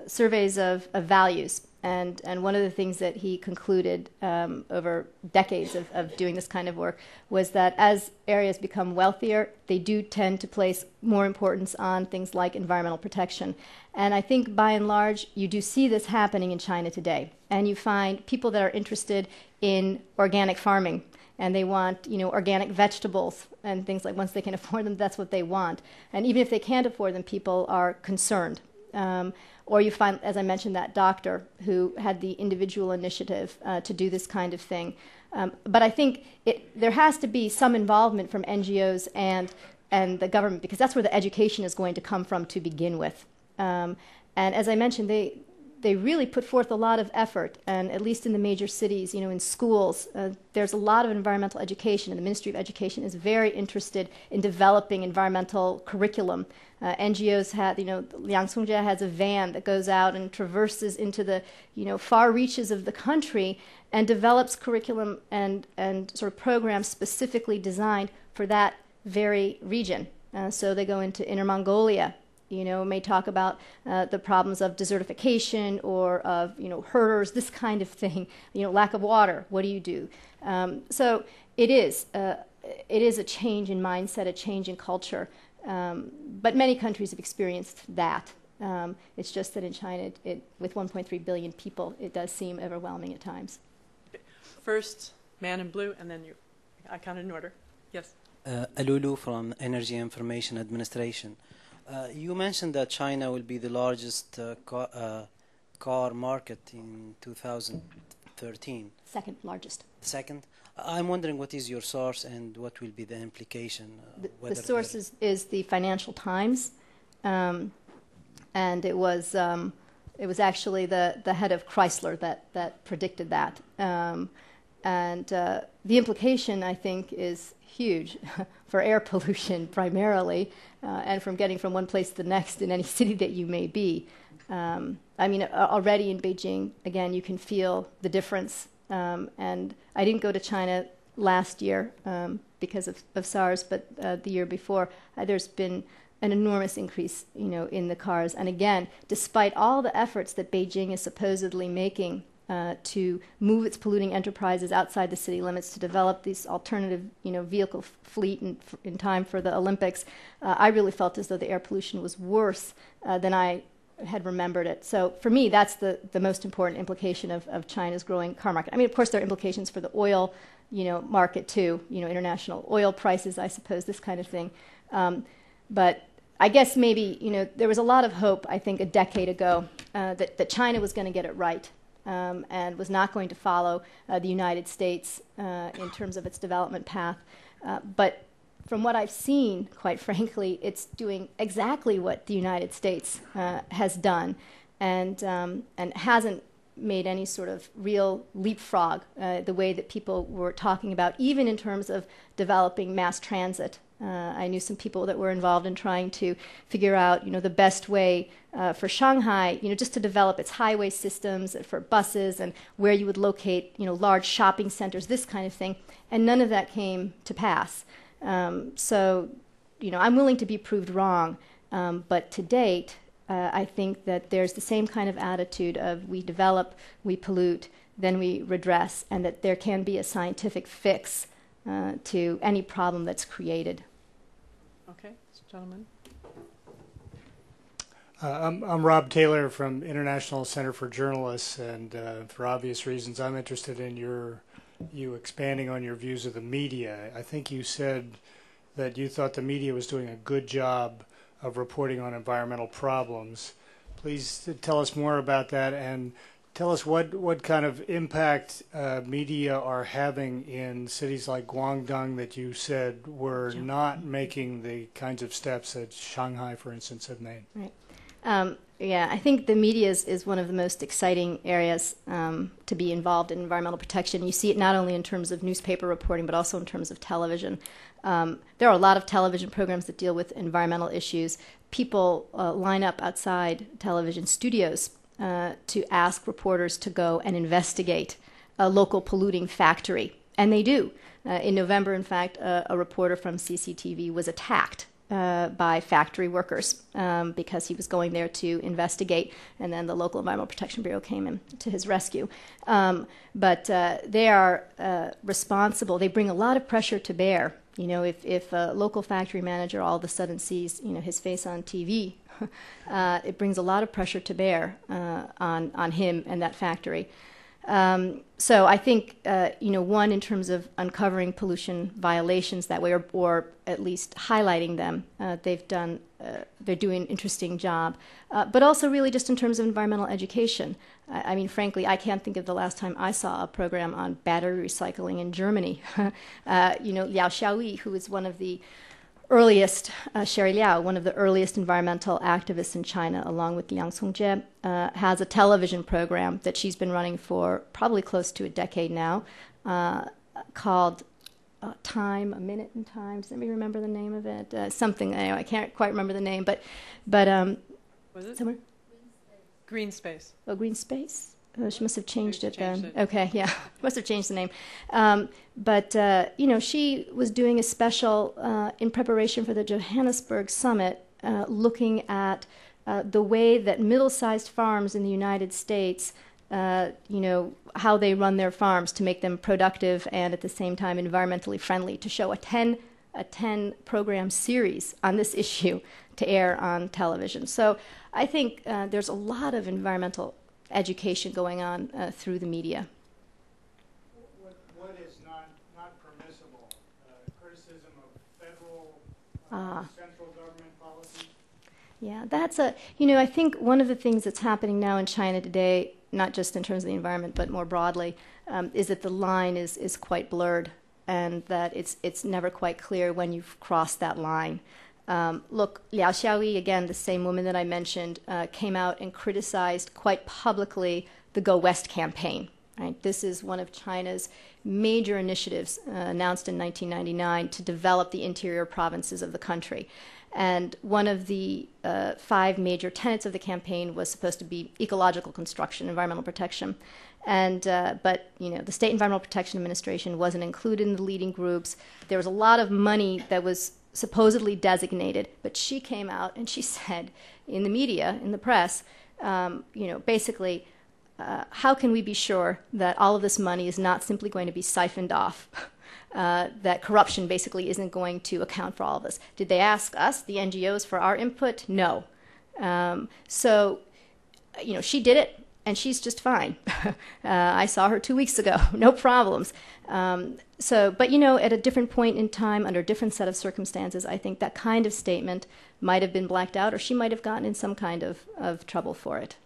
surveys of values. And one of the things that he concluded over decades of doing this kind of work was that as areas become wealthier, they do tend to place more importance on things like environmental protection. And I think by and large, you do see this happening in China today. And you find people that are interested in organic farming, and they want, organic vegetables and things like, once they can afford them, that's what they want. And even if they can't afford them, people are concerned. Or you find, as I mentioned, that doctor who had the individual initiative to do this kind of thing. But I think there has to be some involvement from NGOs and the government, because that's where the education is going to come from to begin with. And as I mentioned, they really put forth a lot of effort, and at least in the major cities, in schools, there's a lot of environmental education, and the Ministry of Education is very interested in developing environmental curriculum. NGOs have, Liang Songjia has a van that goes out and traverses into the, far reaches of the country and develops curriculum and sort of programs specifically designed for that very region. So they go into Inner Mongolia, may talk about the problems of desertification or of, herders, this kind of thing, lack of water. What do you do? So it is a change in mindset, a change in culture. But many countries have experienced that. It's just that in China, with 1.3 billion people, it does seem overwhelming at times. First, man in blue, and then you. I counted in order. Yes. Alulu from Energy Information Administration. You mentioned that China will be the largest car market in 2013. Second largest. Second. I'm wondering what is your source and what will be the implication. The source is the Financial Times, and it was actually the head of Chrysler that predicted that. And the implication, I think, is huge for air pollution primarily, and from getting from one place to the next in any city that you may be. I mean, already in Beijing, again, you can feel the difference. And I didn't go to China last year because of SARS, but the year before, there's been an enormous increase, in the cars. And again, despite all the efforts that Beijing is supposedly making to move its polluting enterprises outside the city limits to develop these alternative, vehicle fleet in time for the Olympics, I really felt as though the air pollution was worse than I had remembered it. So for me, that's the most important implication of China's growing car market. I mean, of course, there are implications for the oil, market too, international oil prices, I suppose, this kind of thing. But I guess maybe, there was a lot of hope, I think, a decade ago that China was going to get it right and was not going to follow the United States in terms of its development path. But from what I've seen, quite frankly, it's doing exactly what the United States has done, and hasn't made any sort of real leapfrog the way that people were talking about, even in terms of developing mass transit. I knew some people that were involved in trying to figure out, the best way for Shanghai, just to develop its highway systems for buses and where you would locate, large shopping centers, this kind of thing, and none of that came to pass. So, I'm willing to be proved wrong, but to date, I think that there's the same kind of attitude of we develop, we pollute, then we redress, and that there can be a scientific fix to any problem that's created. Okay, gentlemen. I'm Rob Taylor from International Center for Journalists, and for obvious reasons, I'm interested in you expanding on your views of the media. I think you said that you thought the media was doing a good job of reporting on environmental problems. Please tell us more about that, and tell us what kind of impact media are having in cities like Guangdong that you said were not making the kinds of steps that Shanghai, for instance, have made. Right. Yeah, I think the media is one of the most exciting areas to be involved in environmental protection. You see it not only in terms of newspaper reporting, but also in terms of television. There are a lot of television programs that deal with environmental issues. People line up outside television studios to ask reporters to go and investigate a local polluting factory. And they do. In November, in fact, a reporter from CCTV was attacked by factory workers because he was going there to investigate, and then the local Environmental Protection Bureau came in to his rescue. But they are responsible. They bring a lot of pressure to bear. If a local factory manager all of a sudden sees, his face on TV, it brings a lot of pressure to bear on him and that factory. So I think, one, in terms of uncovering pollution violations that way, or at least highlighting them, they're doing an interesting job. But also really just in terms of environmental education. I mean, frankly, I can't think of the last time I saw a program on battery recycling in Germany. Liao Xiaoyi, who is one of the earliest, Sherry Liao, one of the earliest environmental activists in China, along with Yang Songjie, has a television program that she's been running for probably close to a decade now, called Time, A Minute in Time. Does anybody remember the name of it? Something, I can't quite remember the name, but was it somewhere? Green Space? Oh, Green Space? Oh, she must have changed it then. It. Okay, yeah, must have changed the name. But she was doing a special in preparation for the Johannesburg summit, looking at the way that middle-sized farms in the United States, how they run their farms to make them productive and at the same time environmentally friendly, to show a 10 program series on this issue to air on television. So I think there's a lot of environmental education going on through the media. What is not permissible? Criticism of federal, central government policy? Yeah, that's I think one of the things that's happening now in China today, not just in terms of the environment, but more broadly, is that the line is quite blurred, and that it's never quite clear when you've crossed that line. Look, Liao Xiaoyi, again, the same woman that I mentioned, came out and criticized quite publicly the Go West campaign. Right? This is one of China's major initiatives announced in 1999 to develop the interior provinces of the country. And one of the 5 major tenets of the campaign was supposed to be ecological construction, environmental protection. And but the State Environmental Protection Administration wasn't included in the leading groups. There was a lot of money that was supposedly designated, but she came out and she said in the media, in the press, basically, how can we be sure that all of this money is not simply going to be siphoned off? That corruption basically isn't going to account for all of this. Did they ask us, the NGOs, for our input? No. So, she did it, and she's just fine. I saw her 2 weeks ago, no problems. But at a different point in time, under a different set of circumstances, I think that kind of statement might have been blacked out, or she might have gotten in some kind of trouble for it.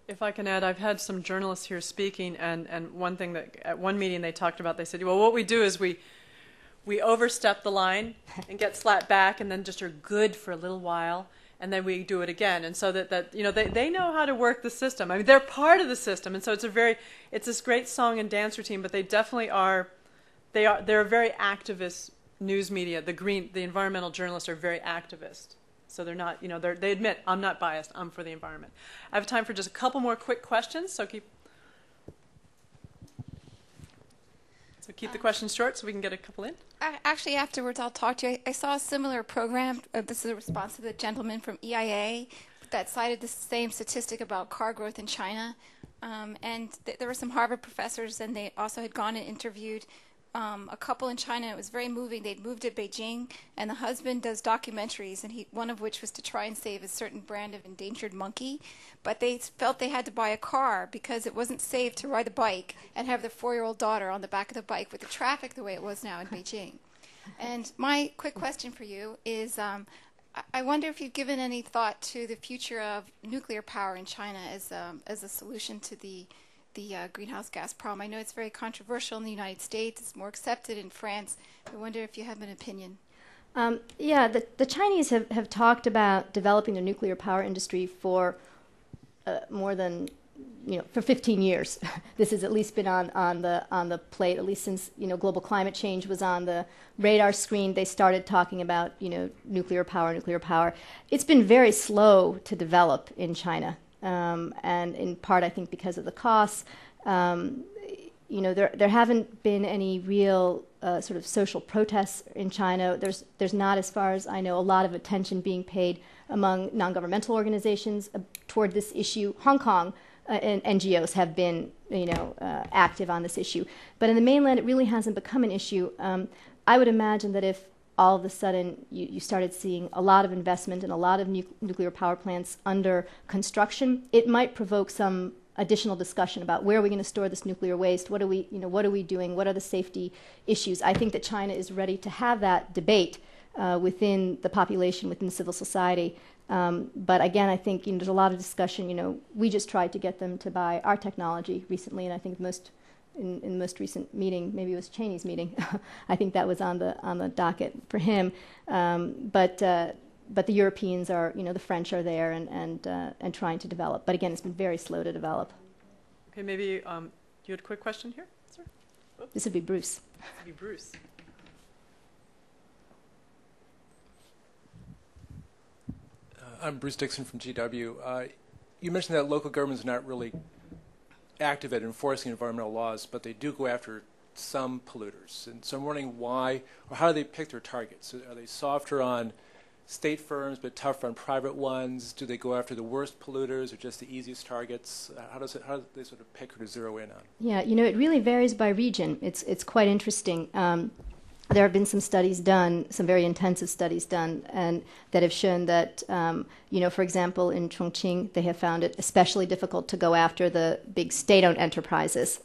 If I can add, I've had some journalists here speaking, and one thing that at one meeting they talked about, they said, well, what we do is we overstep the line and get slapped back and then just are good for a little while, and then we do it again. And so that they know how to work the system. I mean, they're part of the system, and so it's this great song and dance routine, but they definitely they're a very activist news media. The environmental journalists are very activist. So they're not, they admit, I'm not biased, I'm for the environment. I have time for just a couple more quick questions, so keep the questions short so we can get a couple in. Actually, afterwards I'll talk to you. I saw a similar program. This is a response to the gentleman from EIA that cited the same statistic about car growth in China. And there were some Harvard professors, and they also had gone and interviewed a couple in China. It was very moving. They'd moved to Beijing, and the husband does documentaries, and one of which was to try and save a certain brand of endangered monkey. But they felt they had to buy a car because it wasn't safe to ride a bike and have their 4-year-old daughter on the back of the bike with the traffic the way it was now in Beijing. And my quick question for you is, I wonder if you've given any thought to the future of nuclear power in China as a solution to the greenhouse gas problem. I know it's very controversial in the United States. It's more accepted in France. I wonder if you have an opinion. The Chinese have talked about developing the nuclear power industry for more than, for 15 years. This has at least been on the plate, at least since, global climate change was on the radar screen. They started talking about, nuclear power. It's been very slow to develop in China. And in part, I think, because of the costs. There haven't been any real sort of social protests in China. There's not, as far as I know, a lot of attention being paid among non-governmental organizations toward this issue. Hong Kong and NGOs have been, active on this issue. But in the mainland, it really hasn't become an issue. I would imagine that if all of a sudden you started seeing a lot of investment in a lot of nuclear power plants under construction, it might provoke some additional discussion about where are we going to store this nuclear waste, what are we doing, what are the safety issues. I think that China is ready to have that debate within the population, within civil society. But again, I think there's a lot of discussion. We just tried to get them to buy our technology recently, and I think in the most recent meeting, maybe it was Cheney's meeting, I think that was on the docket for him. But the Europeans are, the French are there and trying to develop. But again, it's been very slow to develop. Okay, maybe you had a quick question here, sir? Oops. This would be Bruce. I'm Bruce Dixon from GW. You mentioned that local governments are not really active at enforcing environmental laws, but they do go after some polluters. And so I'm wondering why, or how do they pick their targets? Are they softer on state firms but tougher on private ones? Do they go after the worst polluters or just the easiest targets? How do they sort of pick or to zero in on? Yeah, it really varies by region. It's quite interesting. There have been some studies done, some very intensive studies done, and that have shown that, for example, in Chongqing, they have found it especially difficult to go after the big state-owned enterprises.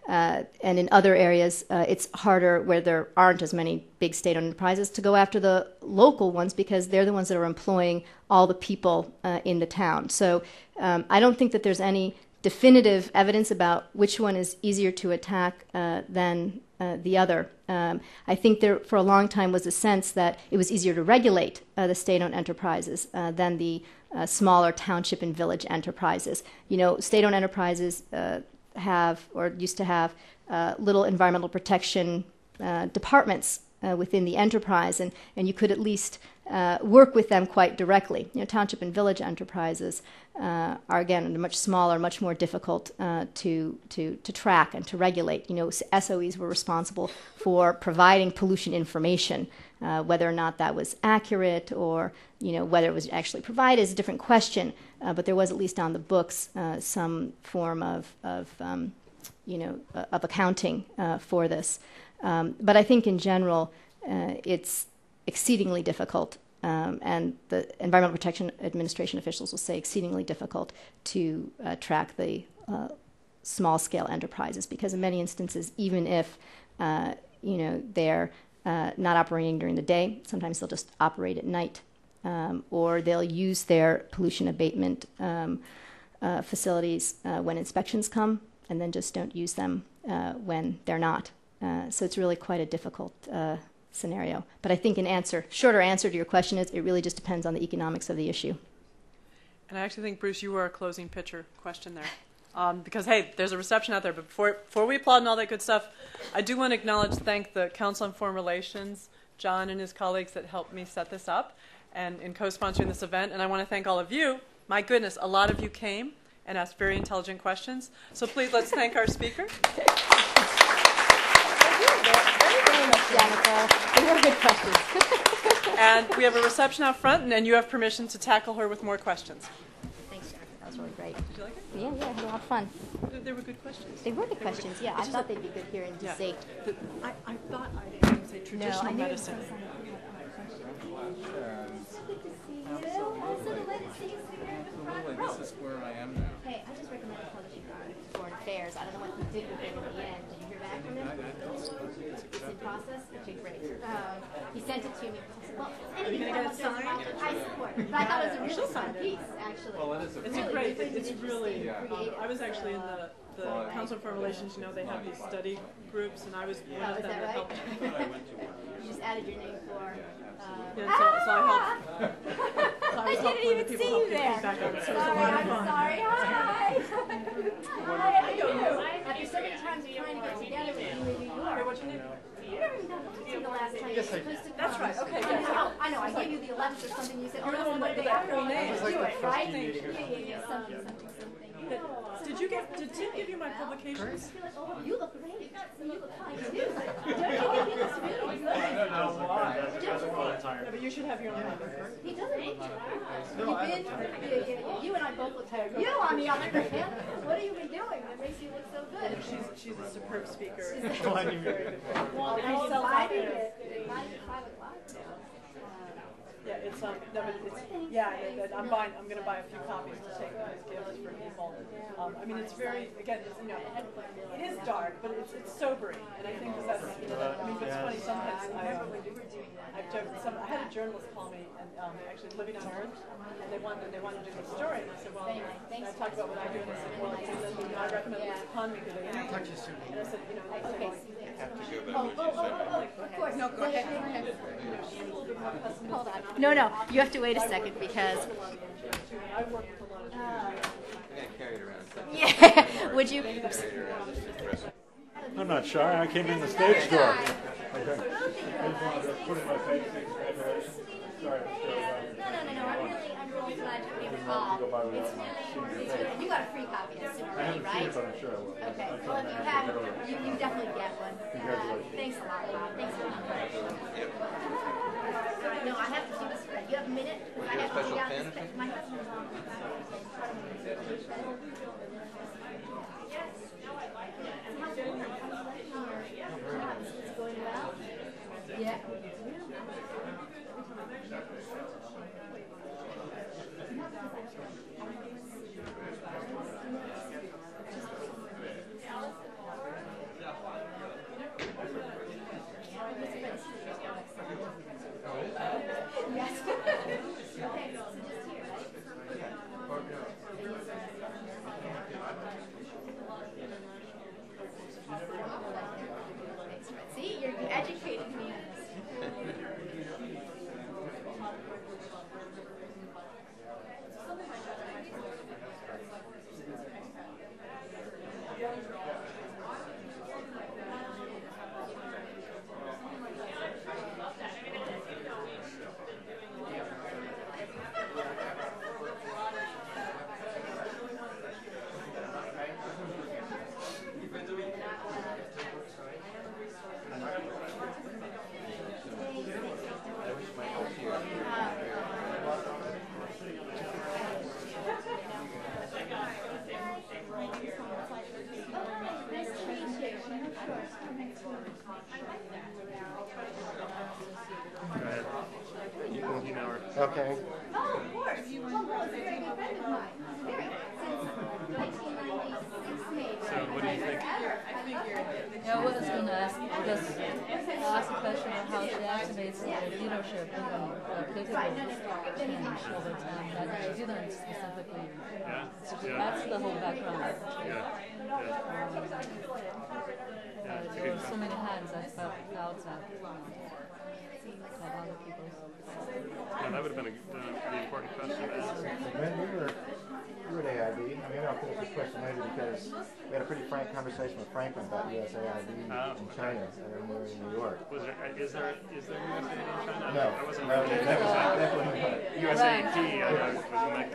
And in other areas, it's harder where there aren't as many big state-owned enterprises to go after the local ones because they're the ones that are employing all the people in the town. So I don't think that there's any definitive evidence about which one is easier to attack than the other. I think there, for a long time, was a sense that it was easier to regulate the state-owned enterprises than the smaller township and village enterprises. You know, state-owned enterprises have, or used to have, little environmental protection departments within the enterprise, and you could at least work with them quite directly. You know, township and village enterprises are, again, much smaller, much more difficult to track and to regulate. You know, SOEs were responsible for providing pollution information. Whether or not that was accurate or, you know, whether it was actually provided is a different question. But there was, at least on the books, some form of accounting for this. But I think in general, it's exceedingly difficult, and the Environmental Protection Administration officials will say exceedingly difficult to track the small-scale enterprises, because in many instances, even if they're not operating during the day, sometimes they'll just operate at night, or they'll use their pollution abatement facilities when inspections come, and then just don't use them when they're not. So it's really quite a difficult scenario. But I think shorter answer to your question is it really just depends on the economics of the issue. And I actually think, Bruce, you were a closing pitcher question there. Because, hey, there's a reception out there. But before we applaud and all that good stuff, I do want to thank the Council on Foreign Relations, John and his colleagues that helped me set this up and in co-sponsoring this event. And I want to thank all of you. My goodness, a lot of you came and asked very intelligent questions. So please, let's thank our speaker. Very much, Jennifer. They were good questions. And we have a reception out front, and then you have permission to tackle her with more questions. Thanks, Jennifer. That was really great. Did you like it? Yeah, I had a lot of fun. They were good questions. They were good questions, yeah. I thought they'd be good here in D.C. I thought I would say traditional medicine. This is where I am now. Hey, I just recommended publishing Foreign Affairs. I don't know what he did with it in the end. Did you hear back from him? It's in process? Okay, great. He sent it to me. Well, anything I support. But I thought it was a really fun piece, actually. Well, it is it's a great, it's really, I was actually in the Council on Foreign Relations. You know, they have these study groups, and I was one of them that helped. You just added your name for... Yeah, so I helped. I didn't even see you there. Sorry, I'm sorry. Hi. Hi, I know you. After so many times trying to get together with you in New York. What's your name? You never even got to the last time. Yes, I did. That's right. Okay. I know. I gave you the 11th or something. You said, You're the one with the actual name. Do it, right? Yeah. Something. Did Tim give you my publications? You look great. You look fine too. Don't you think he looks really good? Yeah, but you should have your own copy. He doesn't look you and I both look tired. You, on the other hand, what have you been doing that makes you look so good? She's a superb speaker. Very good. Well, I invited it. Yeah, it's I'm going to buy a few copies to take as gifts for people. I mean, it's very, again, it is dark, but it's sobering, and I think that's, I mean, it's funny, sometimes I've joked, I had a journalist call me, and actually living on Earth, and they wanted to do the story, and I said, well, I talked about what I do, and I said, well, I recommend this economy because they interview me. And I said, of course. No, go ahead. Hold on. No, you have to wait a second because... I work with a lot of Carry it around. Yeah, would you... I'm not shy. I came in the stage door. Okay. No, I'm really glad you gave a call. It's really, you got a free copy, I assume, already, right? I haven't seen it, but I'm sure I will. Okay, well, if you have, you definitely get one. Congratulations. Thanks a lot, Bob. Thanks a lot. No, I have to see this spread. You have a minute? I have to see out this spread. My husband's on. It's going well? Yeah. Okay. Oh, of course. Well, it's a very good friend of mine. Since 1996, So what do you think? Yeah, what I was going to ask, because I asked a question on how she estimates the leadership and political change over time, that she didn't specifically. That's the whole background. There were so many hands I felt that other people's. Yeah, that would have been the important question to ask. When you were at AIB, I mean, I'll finish this question later because we had a pretty frank conversation with Franklin about USAID in China when we were in New York. Is there USAID in China? No, I wasn't definitely not. USAID, I know,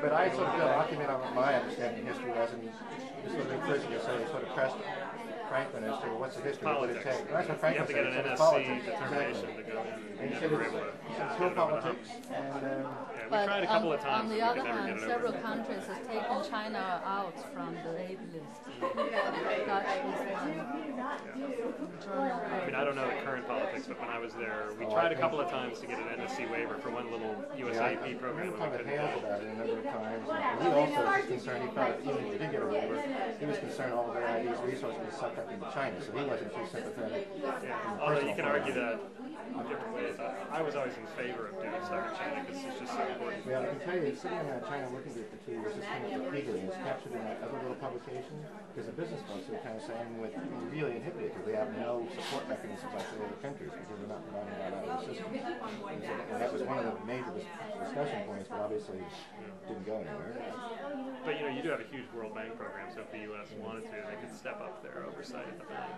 but I sort of feel document on my understanding of history wasn't sort of encouraging us, so we sort of pressed Franklin as to what's the history, what would it take. That's what Franklin said. You have to get an NSC politics. determination to go in. And he said it's still politics. And, we tried a couple of times. On the other hand, several countries have taken China out from the aid list. Dutch is one. I mean, I don't know the current politics, but when I was there, we tried a couple of times to get an NSC waiver for one little USAID program. We talked to Hales about it a number of times. And he also was concerned, he felt even if he did get a waiver, he was concerned all of the AID's resources would suck up into China, so he wasn't too sympathetic. Although you can argue that in different ways. I was always in favor of doing stuff in China because it's just so important. Yeah, I can tell you, sitting in that China working group for 2 years, this came up repeatedly, and it's captured in that other little publication, because the business folks were kind of saying we're really inhibited because they have no support mechanisms like the other countries because they're not providing that out of the system. And that was one of the major discussion points, but obviously didn't go anywhere. But you know, you do have a huge World Bank program, so if the U.S. wanted to, they could step up their oversight at the bank.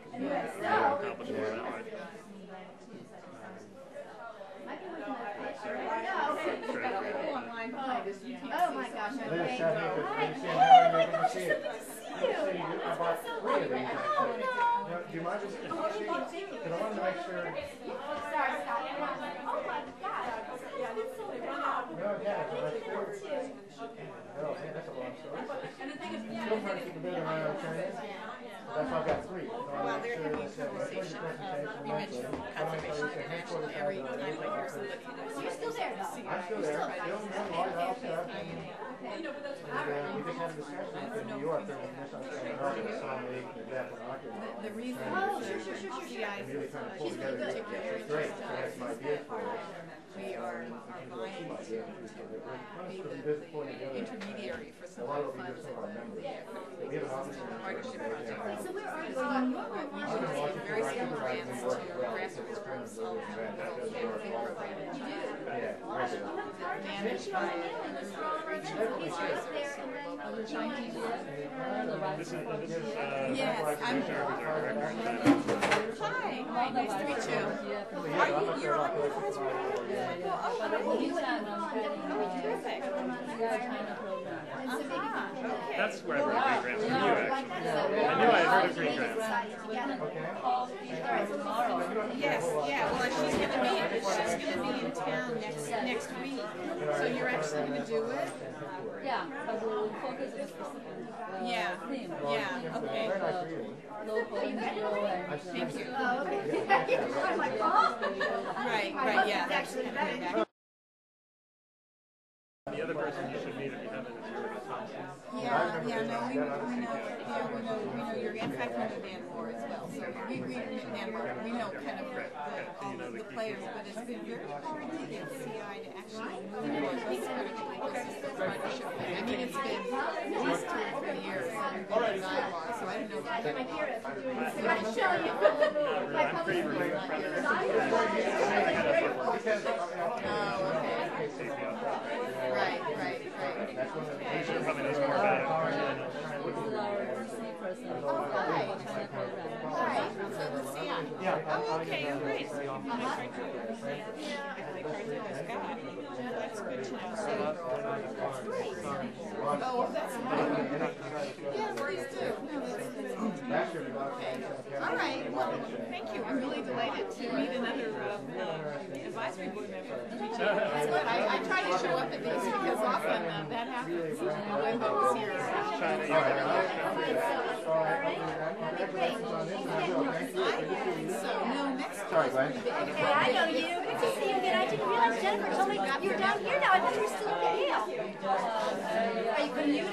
Accomplish more that way. Oh my gosh, I'm Liz, great. Chad Hager, good to see you. How are you? Good to see you. I bought 3 of these actually. Do you mind just because I wanted to make sure. Sorry, Scott. Oh my gosh. No, yeah, oh, man, that's a long story. Still trying to keep a bit of my own Chinese. That's why I've got 3. Well, they're having a conversation. You mentioned conservation international every time I hear somebody. You're still there, though. I'm still there. Still doing all stuff. And we just had a discussion in New York during the National Army saw me the Japanese argument. The reason I'm really trying to pull together this. It's great. So I have some ideas for it. we are vying to be the intermediary for some of the funds that partnership project. So where are you in New York? We do very similar grants to grassroots groups all the program. You do? Managed by Yes, I'm. Hi, nice to meet you. Are you're on with the That's where I heard green grants from you, actually. I knew I had heard of green grants. Yes, yeah. Well, she's gonna be in town next week. So you're actually gonna do it? Yeah, but we'll focus on a specific theme. Yeah. Okay. Local NGO and Thank you. Oh, okay. I'm like, oh. Right. Yeah. That's kind of back. The other person you should meet if you haven't is Judith Thompson. Yeah, we know you're in fact we know Dan Moore as well. So we Dan Moore, we know kind of all the players, but it's been very hard to get CI to actually move towards this partnership. I mean, it's been at least 2 or 3 years that we've been in dialogue, so I don't know if I show you. I'm pretty removed from it. Right. Probably knows more about it. Right. So the CI. Oh, okay, great. That's good to know. Oh, that's nice. Yeah, please do. Okay. All right. Well, thank you. I'm really delighted to meet another advisory board member. That's good. I try to show up at these because often that happens. When those here. So, no, next Sorry, Glenn. Okay, I know you. Good to see you again. I didn't realize Jennifer told me you're down here now. I thought you were still in Yale. Are you commuting?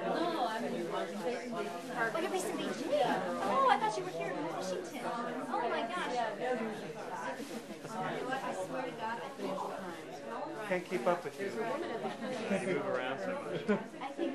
No, I'm in Washington. Oh, you're based in Beijing. Oh, I thought you were here in Washington. Oh my gosh. I swear to God, I think Can't keep up with you. You move around so much. I think